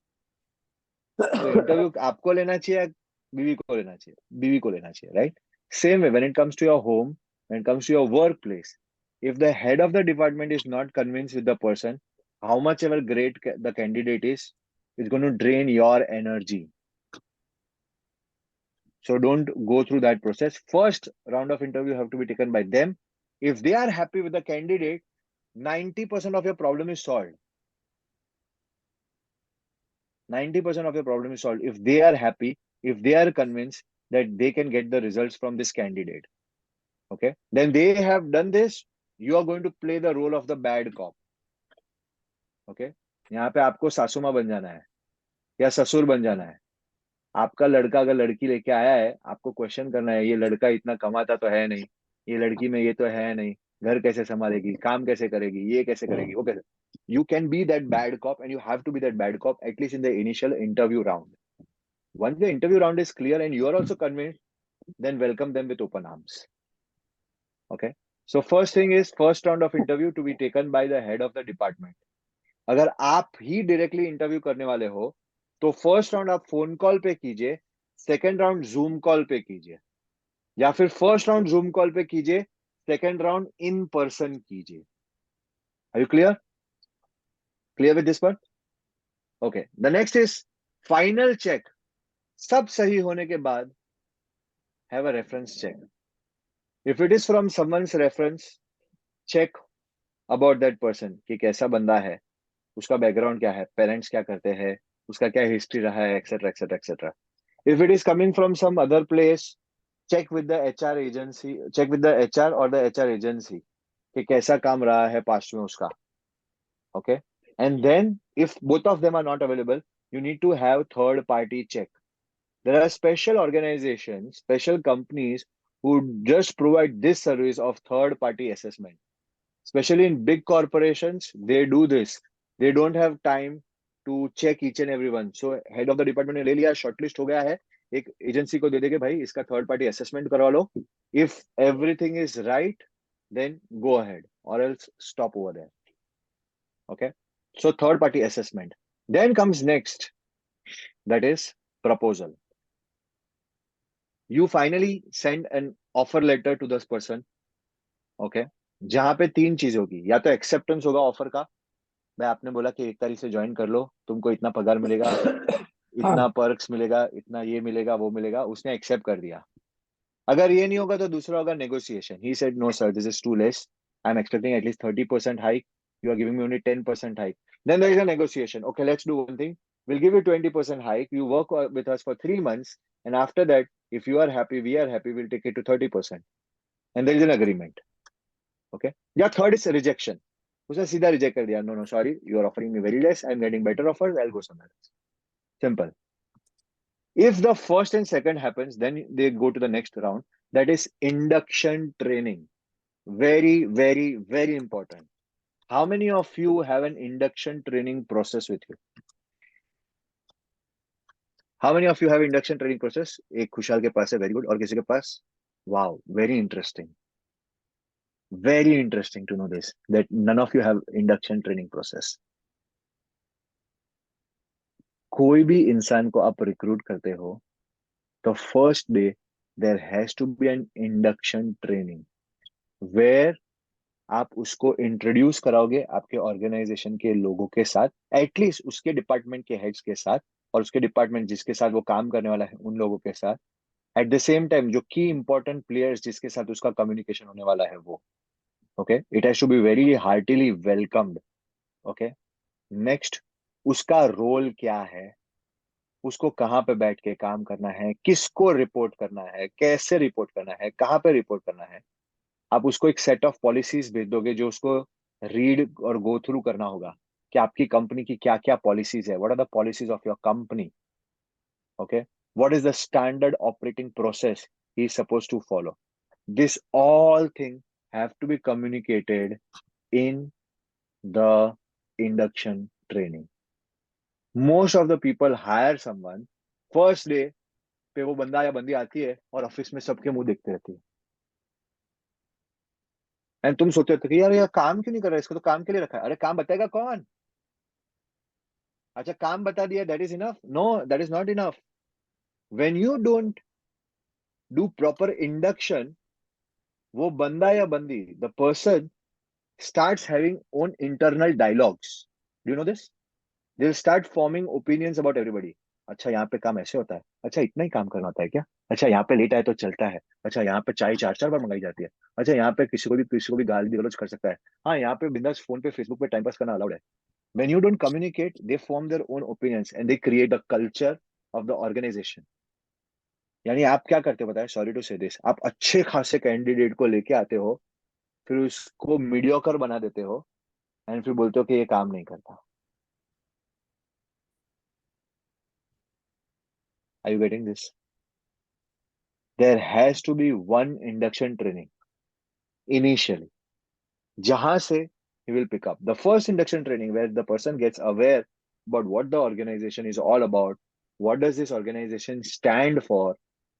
तो इंटरव्यू आपको लेना चाहिए या बीवी को लेना चाहिए? बीवी को लेना चाहिए, right? Same way when it comes to your home, when it comes to your work place, if the head of the department is not convinced with the person, how much ever great the candidate is, it's going to drain your energy. So don't go through that process. First round of interview have to be taken by them. If they are happy with the candidate, 90% of your problem is solved. 90% of your problem is solved if they are happy, if they are convinced that they can get the results from this candidate. Okay, then they have done this, you are going to play the role of the bad cop. Okay, यहाँ पे आपको सासू माँ बन जाना है या ससुर बन जाना है. आपका लड़का अगर लड़की लेके आया है, आपको क्वेश्चन करना है, ये लड़का इतना कमाता तो है नहीं, ये लड़की में ये तो है नहीं, घर कैसे संभालेगी, काम कैसे करेगी, ये कैसे करेगी, वो कैसे. You can be that bad cop and you have to be that bad cop at least in the initial interview round. Once the interview round is clear and you are also convinced, then welcome them with open arms. Okay. So first thing is first round of interview to be taken by the head of the department. अगर आप ही directly interview करने वाले हो तो first round आप phone call पे कीजिए, second round zoom call पे कीजिए, या फिर फर्स्ट राउंड जूम कॉल पे कीजिए, सेकंड राउंड इन पर्सन कीजिए. Are you clear? Clear with this part? Okay. The next is final check. सब सही होने के बाद have a reference check. If it is from someone's reference, check about that person कि कैसा बंदा है, उसका बैकग्राउंड क्या है, पेरेंट्स क्या करते हैं, उसका क्या हिस्ट्री रहा है, etcetera etcetera etcetera. If it is coming from some other place, check with the HR agency, check with the HR और द एचआर एजेंसी कि कैसा काम रहा है पास्ट में उसका. ओके. And then if both of them are not available, you need to have third party check. There are special organisations, special companies who just provide this service of third party assessment. Especially in big corporations, they do this. They don't have time to check each and every one. So head of the department ने ले लिया, shortlist हो गया है, एक agency को दे देंगे, भाई इसका थर्ड पार्टी असेसमेंट करवा लो. If everything is right, then go ahead, or else stop over there. Okay. So third party assessment. Then comes next that is proposal. You finally send an offer letter to this person, okay? जहां पे तीन चीज होगी, या तो acceptance होगा offer का, भाई आपने बोला कि 1 तारीख से ज्वाइन कर लो, तुमको इतना पगार मिलेगा, इतना पर्क्स मिलेगा, इतना ये मिलेगा, वो मिलेगा, उसने एक्सेप्ट कर दिया. अगर ये नहीं होगा तो दूसरा होगा negotiation. He said no sir, this is too less, I am expecting at least 30% hike, you are giving me only 10% hike. Then there is a negotiation. Okay, let's do one thing, we'll give you 20% hike, you work with us for 3 months, and after that, if you are happy, we are happy, we'll take it to 30%, and there is an agreement. Okay, या third is rejection. उसने सीधा reject कर दिया, no no sorry, you are offering me very less, I am getting better offers, I will go somewhere else. Simple. If the first and second happens, then they go to the next round, that is induction training. Very, very, very important. How many of you have an induction training process with you? How many of you have induction training process? एक खुशहाल के पास है, very good. और किसी के पास? Wow, very interesting. Very interesting to know this, that none of you have induction training process. कोई भी इंसान को आप रिक्रूट करते हो, तो first day there has to be an induction training, where आप उसको इंट्रोड्यूस कराओगे आपके ऑर्गेनाइजेशन के लोगों के साथ, एटलीस्ट उसके डिपार्टमेंट के हेड्स के साथ, और उसके डिपार्टमेंट जिसके साथ वो काम करने वाला है उन लोगों के साथ. एट द सेम टाइम जो की इंपॉर्टेंट प्लेयर्स जिसके साथ उसका कम्युनिकेशन होने वाला है वो. Okay, it has to be very heartily welcomed. Okay, next, उसका रोल क्या है, उसको कहाँ पे बैठ के काम करना है, किसको रिपोर्ट करना है, कैसे रिपोर्ट करना है, कहाँ पे रिपोर्ट करना है. आप उसको एक सेट ऑफ पॉलिसीज भेज दोगे जो उसको रीड और गो थ्रू करना होगा कि आपकी कंपनी की क्या क्या पॉलिसीज है, what are the policies of your company. Okay, what is the standard operating process he is suppose to follow. This all thing have to be communicated in the induction training. Most of the people hire someone, first day पे वो बंदा या बंदी आती है और office में सबके मुंह देखते रहती है, एंड तुम सोचते हो कि यार ये काम क्यों नहीं कर रहा है, इसको तो काम के लिए रखा है. अरे काम बताएगा कौन? अच्छा काम बता दिया, that is enough? No, that is not enough. When you don't do proper induction, वो बंदा या बंदी, the person starts having own internal dialogues. Do you know this? They'll start forming opinions about everybody. अच्छा यहाँ पे काम ऐसे होता है, अच्छा इतना ही काम करना होता है क्या, अच्छा यहाँ पे लेट आए तो चलता है, अच्छा यहाँ पे चाय 4-4 बार मंगाई जाती है, अच्छा यहाँ पे किसी को भी गाली गलौज कर सकता है, हाँ यहाँ पे बिंदास फोन पे फेसबुक पे टाइम पास करना अलाउड है. When you don't communicate, they form their own opinions and they create a culture of the organization. यानी आप क्या करते हो बताए, सॉरी टू से दिस, आप अच्छे खासे कैंडिडेट को लेके आते हो, फिर उसको मीडियोकर बना देते हो, एंड फिर बोलते हो कि ये काम नहीं करता. Are you getting this? There has to be one induction training initially. Jahan se he will pick up the first induction training where the person gets aware about what the organization is all about, what does this organization stand for,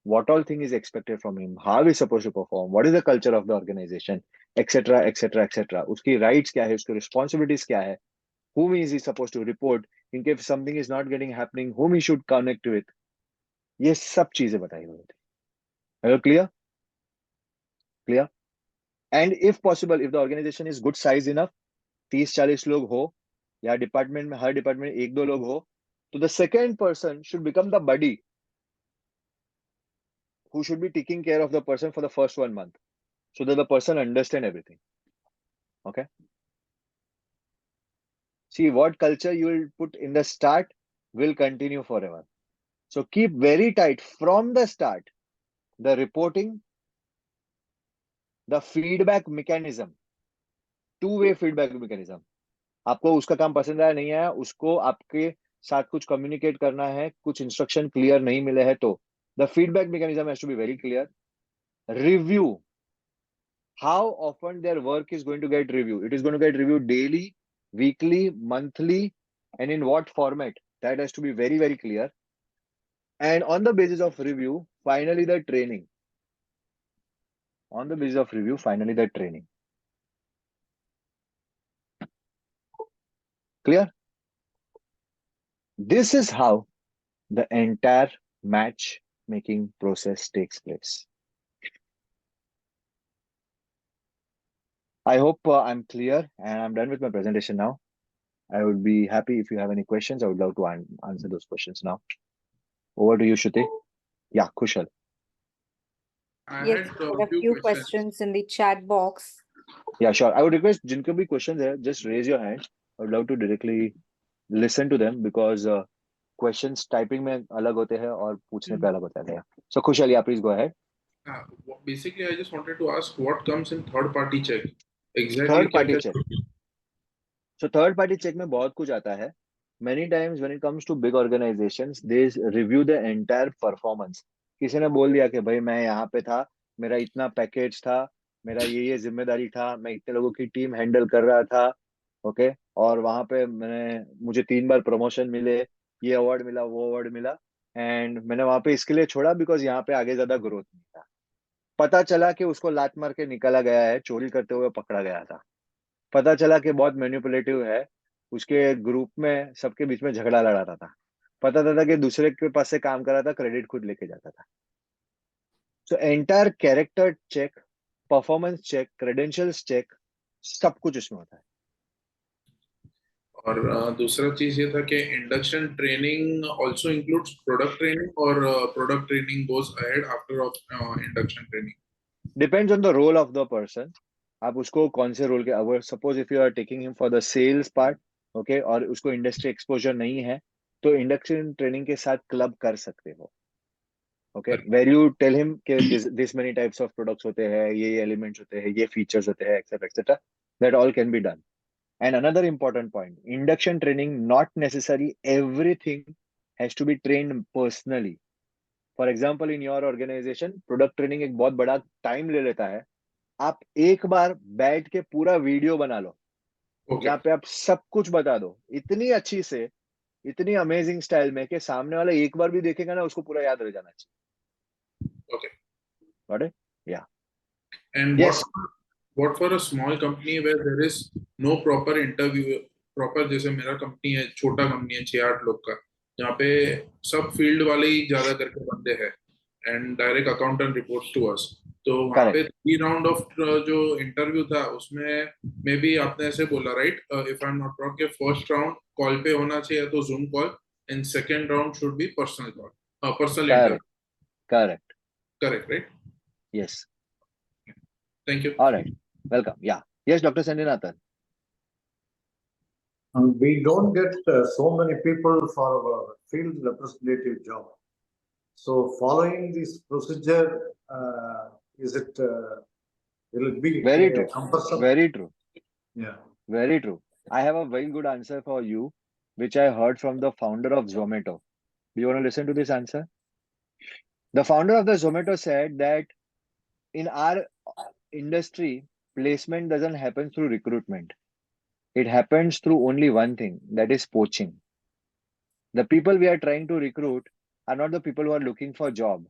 what all thing is expected from him, how he's supposed to perform, what is the culture of the organization, etc., etc., etc. Uski rights kya hai, uski responsibilities kya hai, whom is he supposed to report in case something is not getting happening, whom he should connect with. ये सब चीजें बताई हुई थी. Are you clear? Clear? And if possible, if the organization is good size enough, 30-40 लोग हो, या department में हर डिपार्टमेंट एक दो लोग हो, तो the second person should become the buddy who should be taking care of the person for the first 1 month, so that the person understand everything. Okay, see what culture you will put in the start will continue forever. So keep very tight from the start the reporting, the feedback mechanism, two-way feedback mechanism. आपको उसका काम पसंद आया नहीं आया, उसको आपके साथ कुछ कम्युनिकेट करना है, कुछ इंस्ट्रक्शन क्लियर नहीं मिले हैं, तो the feedback mechanism has to be very clear. Review, how often their work is going to get review. It is going to get review daily, weekly, monthly, and in what format, that has to be very very clear. And on the basis of review, finally the training. On the basis of review, finally the training. Clear? This is how the entire matchmaking process takes place. I hope I'm clear and I'm done with my presentation now. I would be happy if you have any questions. I would love to answer those questions now. Over to you, Shruti. Yeah, Kushal. I Yes, had there a are a few few questions. questions in the chat box. Yeah, sure. I would request जिनको भी questions है, just raise your hand. I would love to directly listen to them because questions typing में अलग होते हैं और पूछने पे अलग होता है. So Kushal, yeah, please go ahead. Basically, I just wanted to ask what comes in third party check. Exactly Third क्या party क्या? check. So third party check में बहुत कुछ आता है. Many times when it comes to big organizations, they review the entire performance. किसी ने बोल दिया कि भाई मैं यहाँ पे था, मेरा इतना पैकेज था, मेरा ये जिम्मेदारी था, मैं इतने लोगों की टीम हैंडल कर रहा था, ओके, और वहां पे मुझे 3 बार प्रमोशन मिले, ये अवार्ड मिला, वो अवार्ड मिला, एंड मैंने वहां पे इसके लिए छोड़ा बिकॉज यहाँ पे आगे ज्यादा ग्रोथ नहीं था. पता चला कि उसको लात मार के निकाला गया है, चोरी करते हुए पकड़ा गया था. पता चला कि बहुत मैनिपुलेटिव है, उसके ग्रुप में सबके बीच में झगड़ा लड़ा रहा था. पता था कि दूसरे के पास से काम कर रहा था, क्रेडिट खुद लेके जाता था. So entire character check, performance check, credentials check, सब कुछ उसमें होता है. और दूसरा चीज ये था कि induction training also includes product training और product training goes ahead after of induction training. Depends on the role of the person. आप उसको कौन से रोल के, अगर suppose if you are taking him for the sales part, okay, और उसको industry exposure नहीं है, तो इंडक्शन ट्रेनिंग के साथ क्लब कर सकते हो. Okay, where you tell him कि this many types of products होते हैं, ये एलिमेंट्स होते हैं, ये फीचर्स होते हैं, etcetera etcetera. That all can be done. And another important point, induction training, not necessary everything has to be trained personally. For example, in your organization, product training एक बहुत बड़ा टाइम ले लेता है. आप एक बार बैठ के पूरा वीडियो बना लो, जहाँ पे आप सब कुछ बता दो इतनी अच्छी से, इतनी अमेजिंग स्टाइल में कि सामने वाला एक बार भी देखेगा ना, उसको पूरा याद रह जाना चाहिए. Okay. Got it? Yeah. And Yes. what for a small company where there is no proper interview, proper, जैसे मेरा कंपनी है, छोटा कंपनी है 6-8 लोग का, जहाँ पे सब फील्ड वाले ही ज्यादा करके बंदे हैं and direct accountant reports to us. तो वहाँ पे 3 राउंड ऑफ जो इंटरव्यू था उसमें मे बी आपने ऐसे बोला, right, if I am not wrong, के फर्स्ट राउंड कॉल पे होना चाहिए तो zoom call, and second round should be personal call, personal interview. Correct. Correct, right? Yes. Thank you. All right. Welcome. Yeah. Yes, Dr. Sandinathan. We don't get so many people for our field representative job. So following this procedure, is it, will it be Very true. cumbersome? Very true. Yeah. Very true. I have a very good answer for you, which I heard from the founder of Zomato. Do you want to listen to this answer? The founder of the Zomato said that in our industry, placement doesn't happen through recruitment. It happens through only one thing, that is poaching. The people we are trying to recruit are not the people who are looking for a job.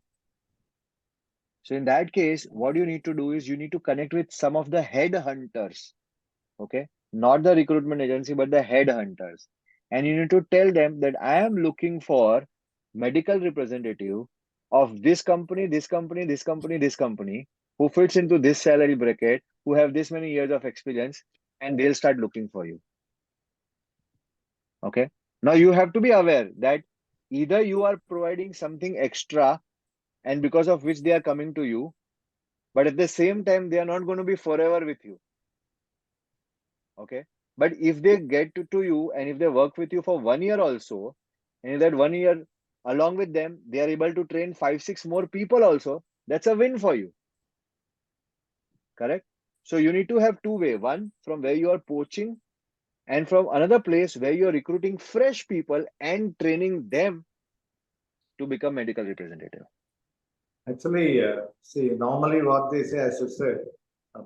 So in that case, what you need to do is you need to connect with some of the headhunters, okay? Not the recruitment agency, but the headhunters. And you need to tell them that I am looking for medical representative of this company, this company, this company, this company, who fits into this salary bracket, who have this many years of experience, and they'll start looking for you. Okay. Now you have to be aware that either you are providing something extra and because of which they are coming to you, but at the same time, they are not going to be forever with you. Okay. But if they get to you and if they work with you for 1 year also, and in that 1 year, along with them, they are able to train 5-6 more people also, that's a win for you. Correct? So you need to have two ways. One, from where you are poaching, and from another place where you are recruiting fresh people and training them to become medical representative. Actually, see, normally what they say, as you said,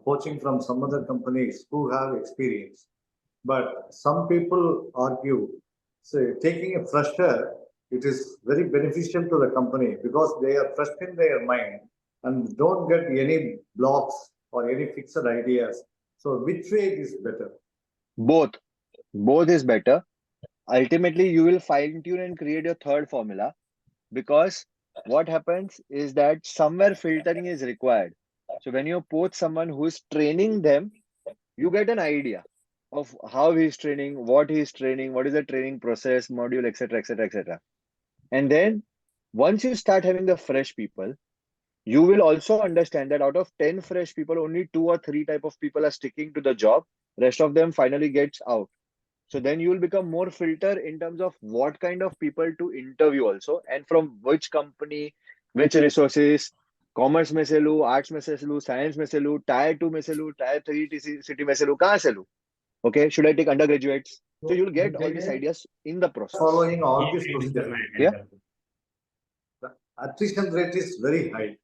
poaching from some other companies who have experience. But some people argue, say, taking a fresher, it is very beneficial to the company because they are fresh in their mind and don't get any blocks or any fixed ideas. So which way is better? Both is better. Ultimately, you will fine tune and create your third formula. because what happens is that somewhere filtering is required. So when you poach someone who is training them, you get an idea of how he's training, what he's training, what is the training process, module, etc., etc., etc. And then once you start having the fresh people, you will also understand that out of 10 fresh people, only 2 or 3 type of people are sticking to the job. Rest of them finally gets out. So then you will become more filter in terms of what kind of people to interview also, and from which company, which resources, commerce में से लूँ, arts में से लूँ, science में से लूँ, tyre 2 में से लूँ, टायर 3 सिटी में से लूँ, कहाँ से लूँ? Okay, should I take undergraduates? So you'll get all these ideas in the process. Following all these procedures, Yeah. the attrition rate is very high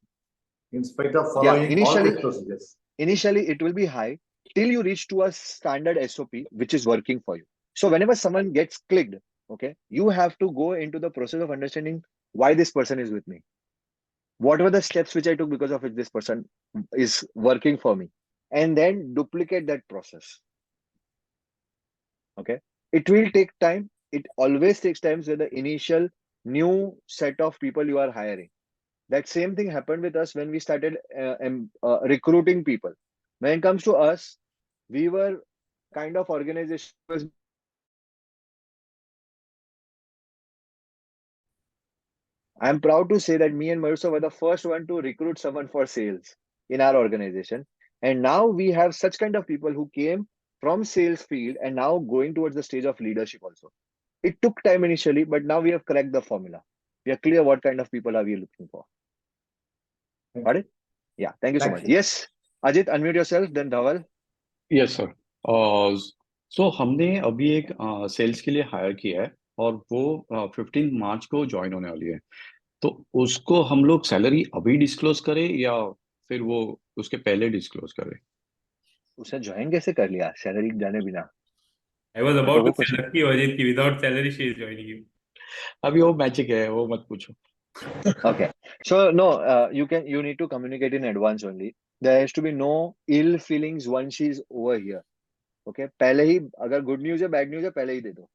in spite of Yeah, following all these procedures. initially it will be high till you reach to a standard SOP which is working for you. So whenever someone gets clicked, okay, you have to go into the process of understanding why this person is with me. What were the steps which I took because of which this person is working for me? And then duplicate that process. Okay. It will take time. It always takes time with the initial new set of people you are hiring. That same thing happened with us when we started recruiting people. When it comes to us, we were kind of organization. I'm proud to say that me and Marusa were the first one to recruit someone for sales in our organization. And now we have such kind of people who came from sales field and now going towards the stage of leadership also. It took time initially, but now we have cracked the formula. We are clear what kind of people are we looking for. Got it? Yeah. Thank you so much. Yes. Ajit, unmute yourself, then Dhaval. Yes sir so हमने अभी एक sales के लिए higher किया है और वो 15 मार्च को ज्वाइन होने वाली है, तो उसको हम लोग सैलरी अभी डिस्क्लोज करें या फिर वो उसके पहले डिस्क्लोज करें? उसने ज्वाइन कैसे कर लिया सैलरी जाने बिना? I was तो about वो to say that कि अजीत की without salary she is joining you. अभी वो मैजिक है, वो मत पूछो. Okay. So no, you need to communicate in advance only. There has to be no ill feelings once she's over here. Okay. पहले ही अगर गुड न्यूज है bad news है पहले ही दे दो.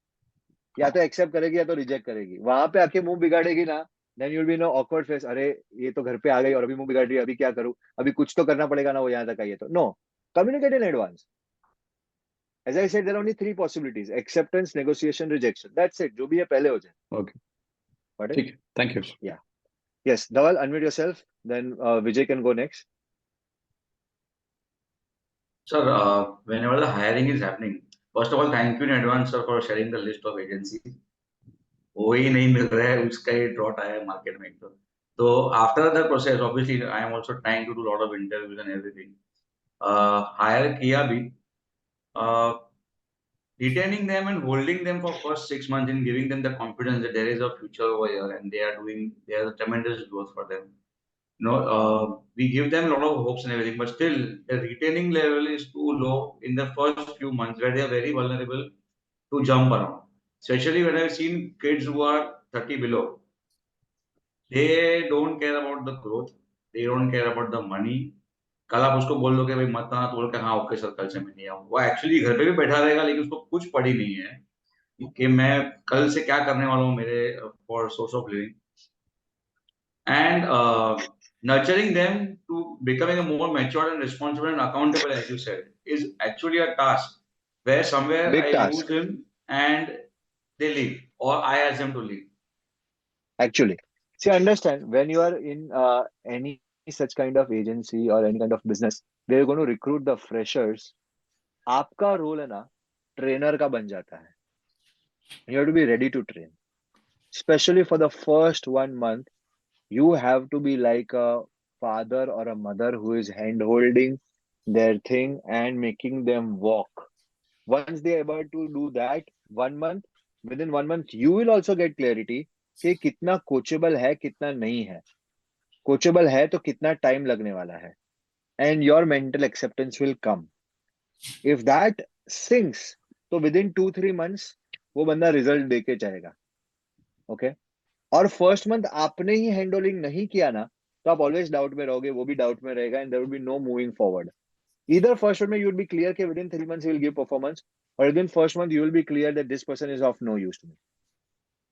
या तो एक्सेप्ट करेगी या तो रिजेक्ट करेगी. वहां पे आके मुंह बिगाड़ेगी ना, then you will be no awkward face. अरे ये तो घर पे आ गई और अभी मुंह बिगाड़ रही है, अभी क्या करूं, अभी कुछ तो करना पड़ेगा ना, वो यहाँ तक आई है तो. No, communicate in advance. As I said, there are only 3 possibilities: acceptance, negotiation, rejection. That's it. जो भी है पहले हो जाए. Okay. Got it? ठीक है. Thank you. Yeah. Yes, Dhaval, unmute yourself. Then Vijay can go next. Sir, whenever the hiring is happening, first of all, thank you in advance, sir, for sharing the list of agencies. वो ही नहीं मिल रहा है, उसका ही drought आया है market में. तो after the process obviously I am also trying to do lot of interviews and everything. Hire किया भी, retaining them and holding them for first 6 months and giving them the confidence that there is a future over here and there is a tremendous growth for them. We give them a lot of hopes and everything, but still the retaining level is too low in the first few months where they are very vulnerable to jump around. Especially when I've seen kids who are 30 below. They don't care about the growth. They don't care about the money. कल आप उसको बोल दो कि भाई मत आना, तो बोल के हाँ ओके सर कल से मैं नहीं आऊँ. वो एक्चुअली घर पे भी बैठा रहेगा लेकिन उसको कुछ पड़ी नहीं है कि मैं कल से क्या करने वाला हूँ मेरे for source of living. And nurturing them to becoming a more mature and responsible and accountable, as you said, is actually a task where somewhere Big I task. lose him and they leave or I ask them to leave. Actually, see, understand when you are in any such kind of agency or any kind of business where you're going to recruit the freshers, आपका role है ना trainer का बन जाता है. You have to be ready to train, especially for the first 1 month. You have to be like a father or a mother who is hand holding their thing and making them walk. Once they are able to do that 1 month, within 1 month you will also get clarity कि कितना coachable है कितना नहीं है. Coachable है तो कितना time लगने वाला है, and your mental acceptance will come. If that sinks, तो within 2-3 months वो बंदा रिजल्ट देके जाएगा. ओके. और फर्स्ट मंथ आपने ही हैंडलिंग नहीं किया ना, तो आप ऑलवेज डाउट में रहोगे, वो भी डाउट में रहेगा, and there will be no moving forward. Either first month you will be clear that within 3 months he will give performance, or within first month you will be clear that this person is of no use to me.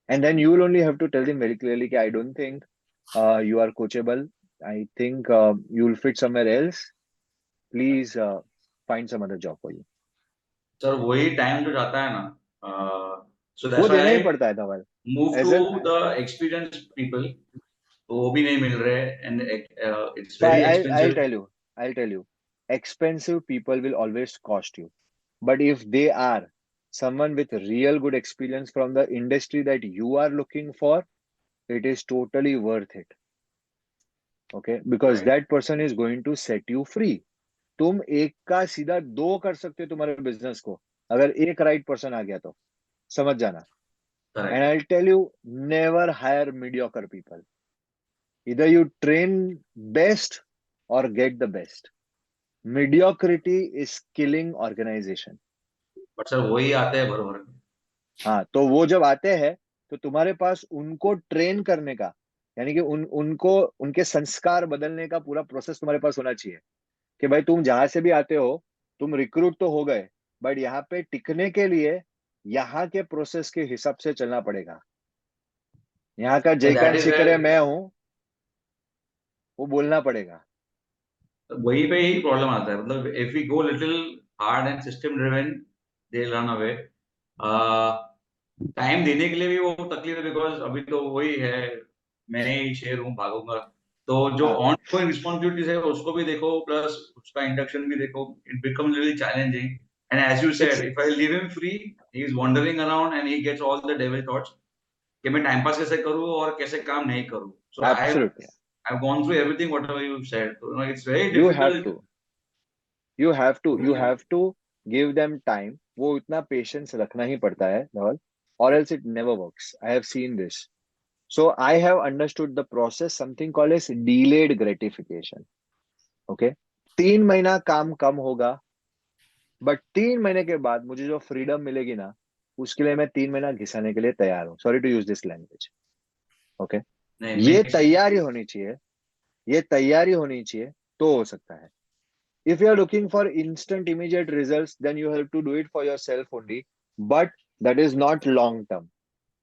And then you will only have to tell them very clearly कि I don't think you are coachable. I think you will fit somewhere else. Please find some other job for you. Sir वही time जो जाता है ना, so वो that's why देना ही I पड़ता है धवल. move As to an the experienced people. तो वो भी नहीं मिल रहे and it's so very I'll expensive. tell you, expensive people will always cost you. But if they are someone with real good experience from the industry that you are looking for, it is totally worth it. Okay, because Right. that person is going to set you free. तुम एक का सीधा दो कर सकते हो तुम्हारे business को, अगर एक राइट पर्सन आ गया तो समझ जाना. Correct. And I'll tell you, never hire mediocre people. Either you train best or get the best. Mediocrity is killing organization. But sir वही आते हैं भर भर के. हाँ, तो वो जब आते हैं तो तुम्हारे पास उनको ट्रेन करने का, यानी कि उनको उनके संस्कार बदलने का पूरा प्रोसेस तुम्हारे पास होना चाहिए कि भाई तुम जहां से भी आते हो, तुम रिक्रूट तो हो गए, बट यहाँ पे टिकने के लिए यहाँ के प्रोसेस के हिसाब से चलना पड़ेगा. यहाँ का So that Jaikant is Shikre where मैं हूँ, वो बोलना पड़ेगा. वही पे ही प्रॉब्लम आता है. मतलब if we go little hard and system driven, they'll run away. Time देने के लिए भी वो तकलीफ है बिकॉज अभी तो वही है, मैं ही शेर हूँ, भागूंगा. तो जो हाँ. ऑन गोइंग रिस्पॉन्सिबिलिटीज है उसको भी देखो, प्लस उसका इंडक्शन भी देखो. It becomes really challenging. And as you It's said, if I leave him free, he is wandering around and he gets all the devil thoughts कि मैं टाइम पास कैसे करूँ और कैसे काम नहीं करूँ. सो आई absolutely. I've gone through everything whatever you said. So, it's very You have difficult. to. You have to give them time. वो इतना पेशेंस रखना ही पड़ता है धवल, or else it never works. I have seen this. So I have understood the process, something called as delayed gratification. Okay, 3 महीना काम कम होगा, but 3 महीने के बाद मुझे जो फ्रीडम मिलेगी ना, उसके लिए मैं 3 महीना घिसाने के लिए तैयार हूँ. Sorry to use this language. Okay, नहीं, ये makes sense. तैयारी होनी चाहिए, ये तैयारी होनी चाहिए तो हो सकता है. If you are looking for instant immediate results, then you have to do it for yourself only, but that is not long term.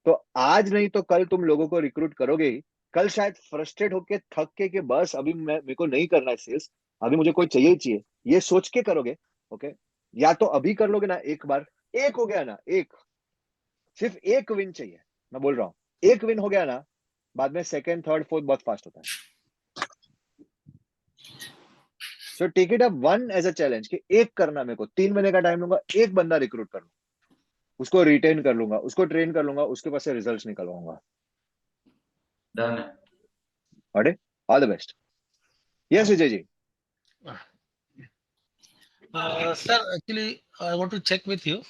तो आज नहीं तो कल तुम लोगों को रिक्रूट करोगे ही. कल शायद फ्रस्ट्रेट होके थक के कि बस अभी मेरे को नहीं करना है सेल्स, अभी मुझे कोई चाहिए ही चाहिए, ये सोच के करोगे. ओके, या तो अभी कर लोगे ना, एक बार एक हो गया ना, एक सिर्फ एक विन चाहिए, मैं बोल रहा हूँ, एक विन हो गया ना, बाद में सेकंड थर्ड फोर्थ बहुत फास्ट होता है. So take it up one as a challenge कि एक करना, मेरे को 3 महीने का टाइम लूंगा, एक बंदा रिक्रूट कर लूंगा, उसको रिटेन कर लूंगा, उसको ट्रेन कर लूंगा, उसके पास से रिजल्ट्स निकलवाऊंगा. Done. All the best. Yes Vijay ji. Sir, actually, I want to check with you.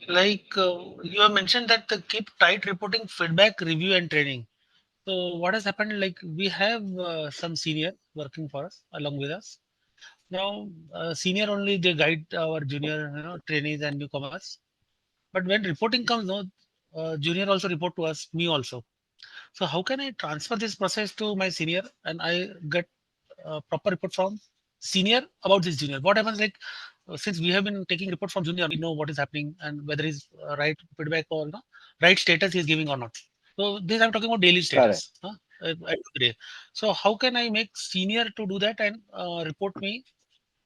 Like you have mentioned that keep tight reporting, feedback, review, and training. So what has happened? Like we have some senior working for us along with us. Now, senior only they guide our junior, trainees and newcomers. But when reporting comes, no, junior also report to us, me also. So how can I transfer this process to my senior and I get proper report from senior about this junior? What happens like since we have been taking report from junior, we know what is happening and whether he's right feedback or right status he's giving or not. So this I'm talking about daily Correct. status. At the day. So how can I make senior to do that and report me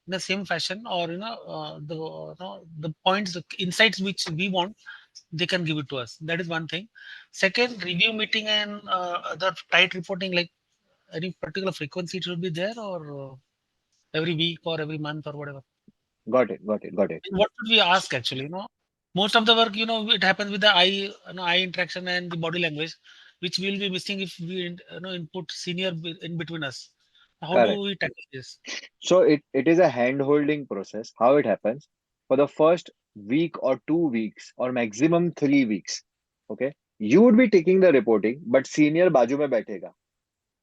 in the same fashion, or the points, the insights which we want, they can give it to us. That is one thing. Second, review meeting and the tight reporting, like any particular frequency it should be there, or every week or every month or whatever. Got it. What should we ask actually? Most of the work, it happens with the eye interaction and the body language, which will be missing if we input senior in between us. How do Correct. we tackle this? So it is a hand holding process. How it happens for the first week or 2 weeks or maximum 3 weeks. Okay, you would be taking the reporting, but senior बाजू में बैठेगा.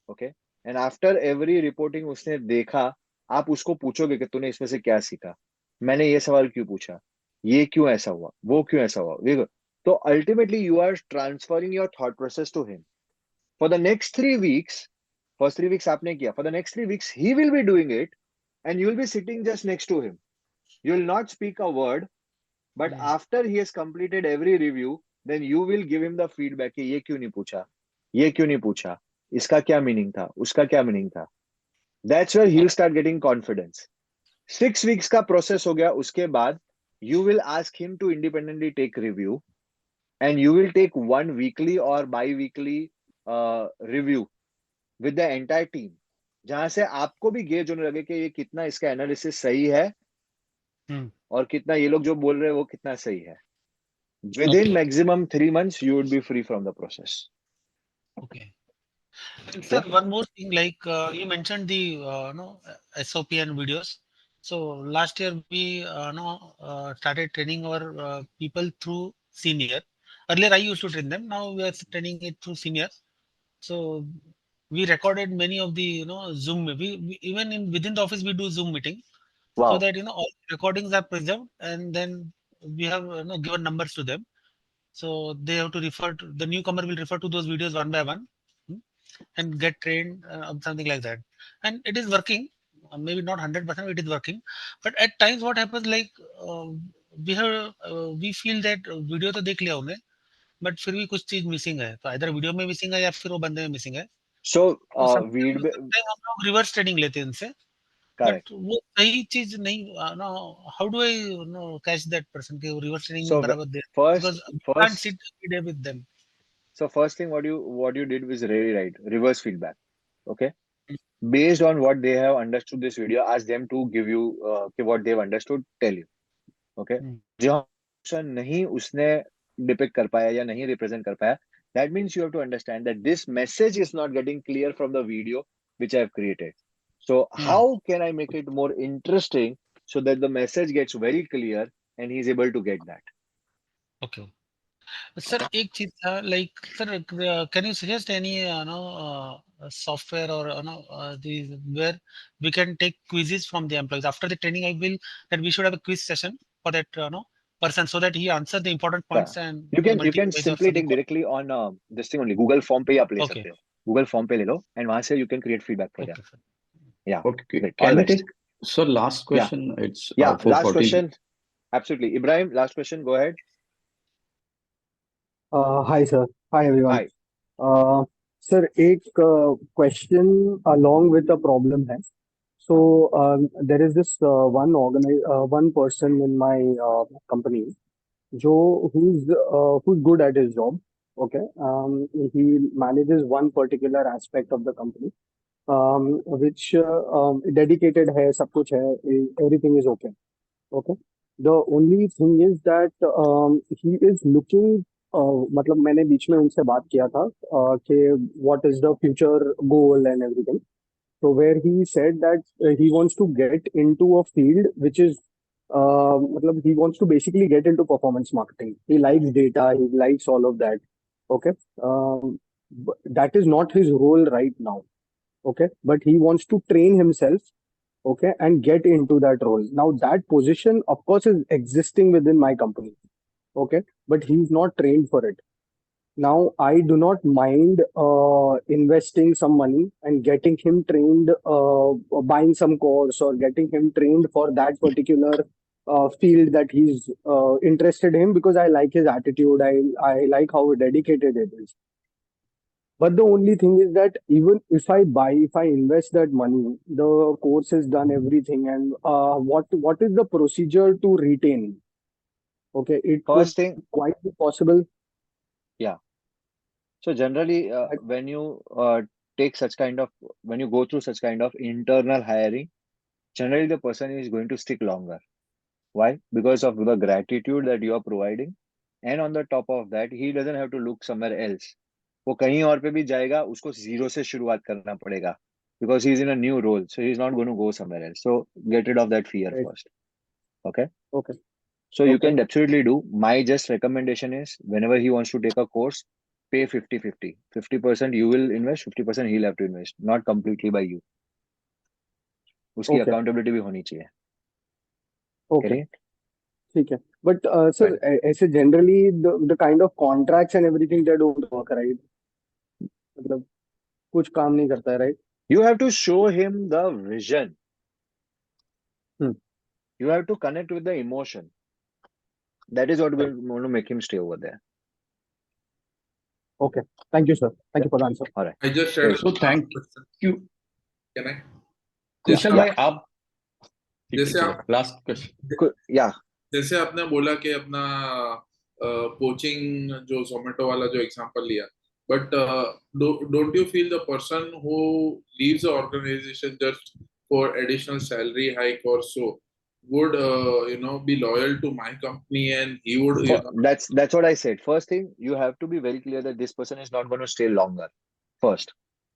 Okay, and after every reporting उसने देखा, आप उसको पूछोगे कि तूने इसमें से क्या सीखा, मैंने ये सवाल क्यों पूछा, ये क्यों ऐसा हुआ, वो क्यों ऐसा हुआ. तो ultimately you are transferring your thought process to him. For the next 3 weeks, first 3 weeks आपने किया, for the next 3 weeks he will be doing it and you will be sitting just next to him. You will not speak a word, but after he has completed every review, then you will give him the feedback कि ये क्यों नहीं पूछा, ये क्यों नहीं पूछा, इसका क्या मीनिंग था, उसका क्या मीनिंग था. That's where he'll start getting confidence. 6 weeks का प्रोसेस हो गया, उसके बाद you will ask him to independently take review, and you will take 1 weekly or bi-weekly review with the entire team, जहां से आपको भी गेज होने लगे कि ये कितना इसका एनालिसिस सही है और कितना ये लोग जो बोल रहे हैं वो कितना सही है. Within maximum 3 months, you would be free from the process. Okay. And sir, one more thing, like you mentioned the SOP and videos. So last year we started training our people through senior. Earlier I used to train them. Now we are training it through seniors. So we recorded many of the Zoom. We even within the office we do Zoom meeting, so Wow. that all recordings are preserved, and then we have given numbers to them. So they have to refer to the newcomer will refer to those videos one by one, and get trained on something like that. And it is working. Maybe not 100%, it is working. But at times, what happens, like we feel that video तो देख लिया उन्हें, but फिर भी कुछ चीज missing है. तो इधर वीडियो में मिसिंग है या फिर वो बंदे में मिसिंग है. So तो sometimes हम लोग रिवर्स ट्रेनिंग लेते हैं उनसे. correct. बट वो सही चीज नहीं. No how do I catch that person के रिवर्स ट्रेनिंग So बराबर दे, first, because we can't first, sit every day with them. so first thing what you did was really right. Reverse feedback. Okay. Based on what they have understood this video, ask them to give you what they've understood. Tell you. Okay. जो option नहीं उसने depict कर पाया या नहीं represent कर पाया, that means you have to understand that this message is not getting clear from the video which I have created. So how can I make it more interesting so that the message gets very clear and he's able to get that? Okay sir, एक चीज था, like sir, can you suggest any software or where we can take quizzes from the employees after the training? I will that we should have a quiz session for that person, so that he answer the important points and You can multiple choice or simply take something. directly on this thing only. Google Form पे ही आप ले Okay. सकते हो. Google Form पे ले लो and वहां से you can create feedback for them. Okay, sir. Yeah. Okay. Great. All Can the I best. take, so last question, it's Yeah. Last 4:40. question. Absolutely. Ibrahim, last question. Go ahead. Hi sir. Hi everyone. Hi. Sir, एक question along with a problem है. So there is this one person in my company who's good at his job. Okay. He manages one particular aspect of the company, which dedicated है, सब कुछ है, everything is okay. Okay. The only thing is that he is looking. मतलब मैंने बीच में उनसे बात किया था कि what is the future goal and everything. So where he said that he wants to get into a field which is मतलब he wants to basically get into performance marketing. He likes data. He likes all of that. Okay. But that is not his role right now. Okay. But he wants to train himself. Okay, and get into that role. Now that position, of course, is existing within my company. Okay, but he's not trained for it. Now I do not mind investing some money and getting him trained, buying some course or getting him trained for that particular field that he's interested in, because I like his attitude. I like how dedicated it is. But the only thing is that even if I invest that money, the course is done, everything, and what is the procedure to retain? Okay, it First could thing, quite be possible. yeah. So generally, when you when you go through such kind of internal hiring, generally the person is going to stick longer. Why? Because of the gratitude that you are providing, and on the top of that, he doesn't have to look somewhere else. वो कहीं और पे भी जाएगा, उसको zero से शुरुआत करना पड़ेगा, because he's in a new role, so he's not going to go somewhere else. So get rid of that fear Right. first. Okay. Okay. So you Okay. can absolutely do. My just recommendation is, whenever he wants to take a course, pay 50-50. 50% you will invest, 50% he'll have to invest, not completely by you. उसकी Okay. accountability भी होनी चाहिए. Okay. Getting it? ठीक है. But sir, ऐसे generally the kind of contracts and everything they don't work, right? मतलब कुछ काम नहीं करता है, right? You have to show him the vision. You have to connect with the emotion. That is what will going to make him stay over there. Okay. Thank you, sir. Thank you for the answer. All right. I just shared. So thank you. Can I? Kusal Yeah. भाई आप ठीक है जैसे चलो आप last question Yeah. जैसे आपने बोला कि अपना पोचिंग जो जोमेटो वाला जो एग्जांपल लिया, but don't you feel the person who leaves the organisation just for additional salary hike और so would be loyal to my company and he would That's what I said. First thing, you have to be very clear that this person is not going to stay longer. First.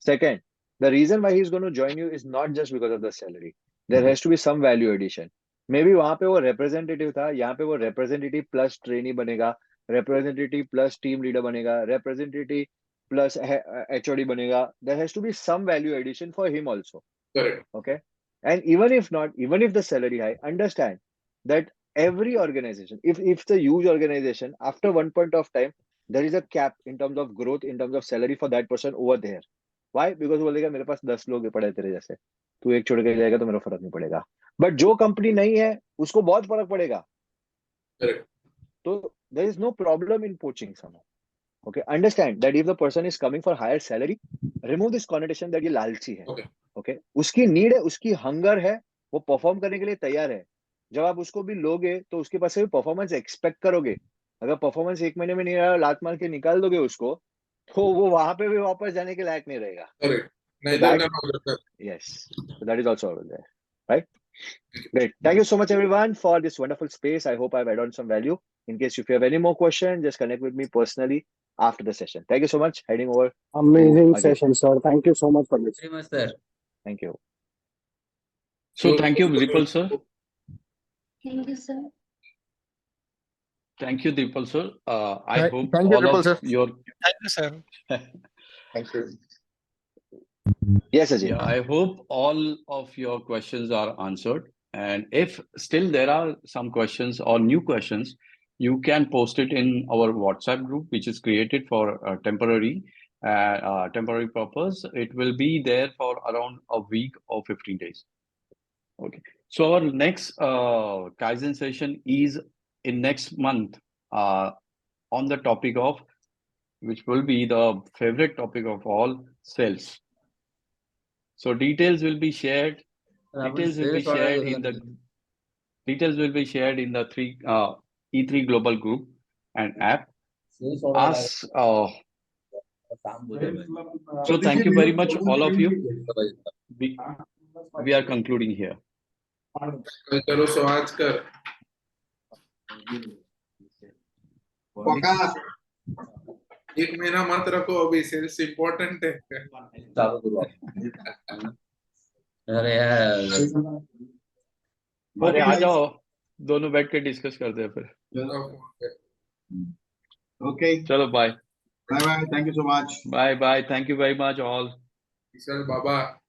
Second, the reason why he's going to join you is not just because of the salary. There has to be some value addition. Maybe वहां पे वो representative था, यहाँ पे वो representative plus trainee बनेगा, representative plus team leader बनेगा, representative plus HOD बनेगा. There has to be some value addition for him also. correct. Okay. And even if not, even if the salary high, understand that every organization, if it's a huge organization, after one point of time, there is a cap in terms of growth, in terms of salary for that person over there. Why? Because बोलेगा मेरे पास 10 लोग पड़े तेरे जैसे, तू एक छोड़ के जाएगा तो मेरा फर्क नहीं पड़ेगा. बट जो कंपनी नहीं है उसको बहुत फर्क पड़ेगा. Correct. So there is no problem in poaching someone. Okay, understand that if the person is coming for higher salary, remove this connotation that ये लालची है. Okay. Okay, उसकी नीड है, उसकी हंगर है, वो परफॉर्म करने के लिए तैयार है. जब आप उसको भी लोगे तो उसके पास से भी परफॉर्मेंस एक्सपेक्ट करोगे. अगर परफॉर्मेंस एक महीने में नहीं रहा, लात मार के निकाल दोगे उसको, तो वो वहां पे भी वापस जाने के लायक नहीं रहेगा. Correct. So Neither that, can I. yes, so that is also over there, right? Great. Thank you so much, everyone, for this wonderful space. I hope I've added on some value. In case if you have any more questions, just connect with me personally after the session. Thank you so much. Heading over. Amazing Ajay. session, sir. Thank you so much for this. Very much, sir. Thank you. So thank you Driple sir. Thank you, sir. Thank you Driple sir. I hope Thank you, all Driple of sir. your Thank you, sir. Thank you. Yes, Ajay. yeah, I hope all of your questions are answered. And if still there are some questions or new questions, you can post it in our WhatsApp group, which is created for temporary purpose. It will be there for around a week or 15 days. Okay. So our next Kaizen session is in next month on the topic of, which will be the favorite topic of all, sales. So details will be shared. Details will be shared in the E3Global group and app. Us, so thank you very much, all of you. We are concluding here. करो समाज कर पका एक महीना मत रखो, अभी sales important है. अरे यार अरे आ जाओ, दोनों बैठ के डिस्कस करते हैं फिर. Okay. चलो bye. Bye bye. Thank you so much. Bye bye. Thank you very much all. चल बाबा.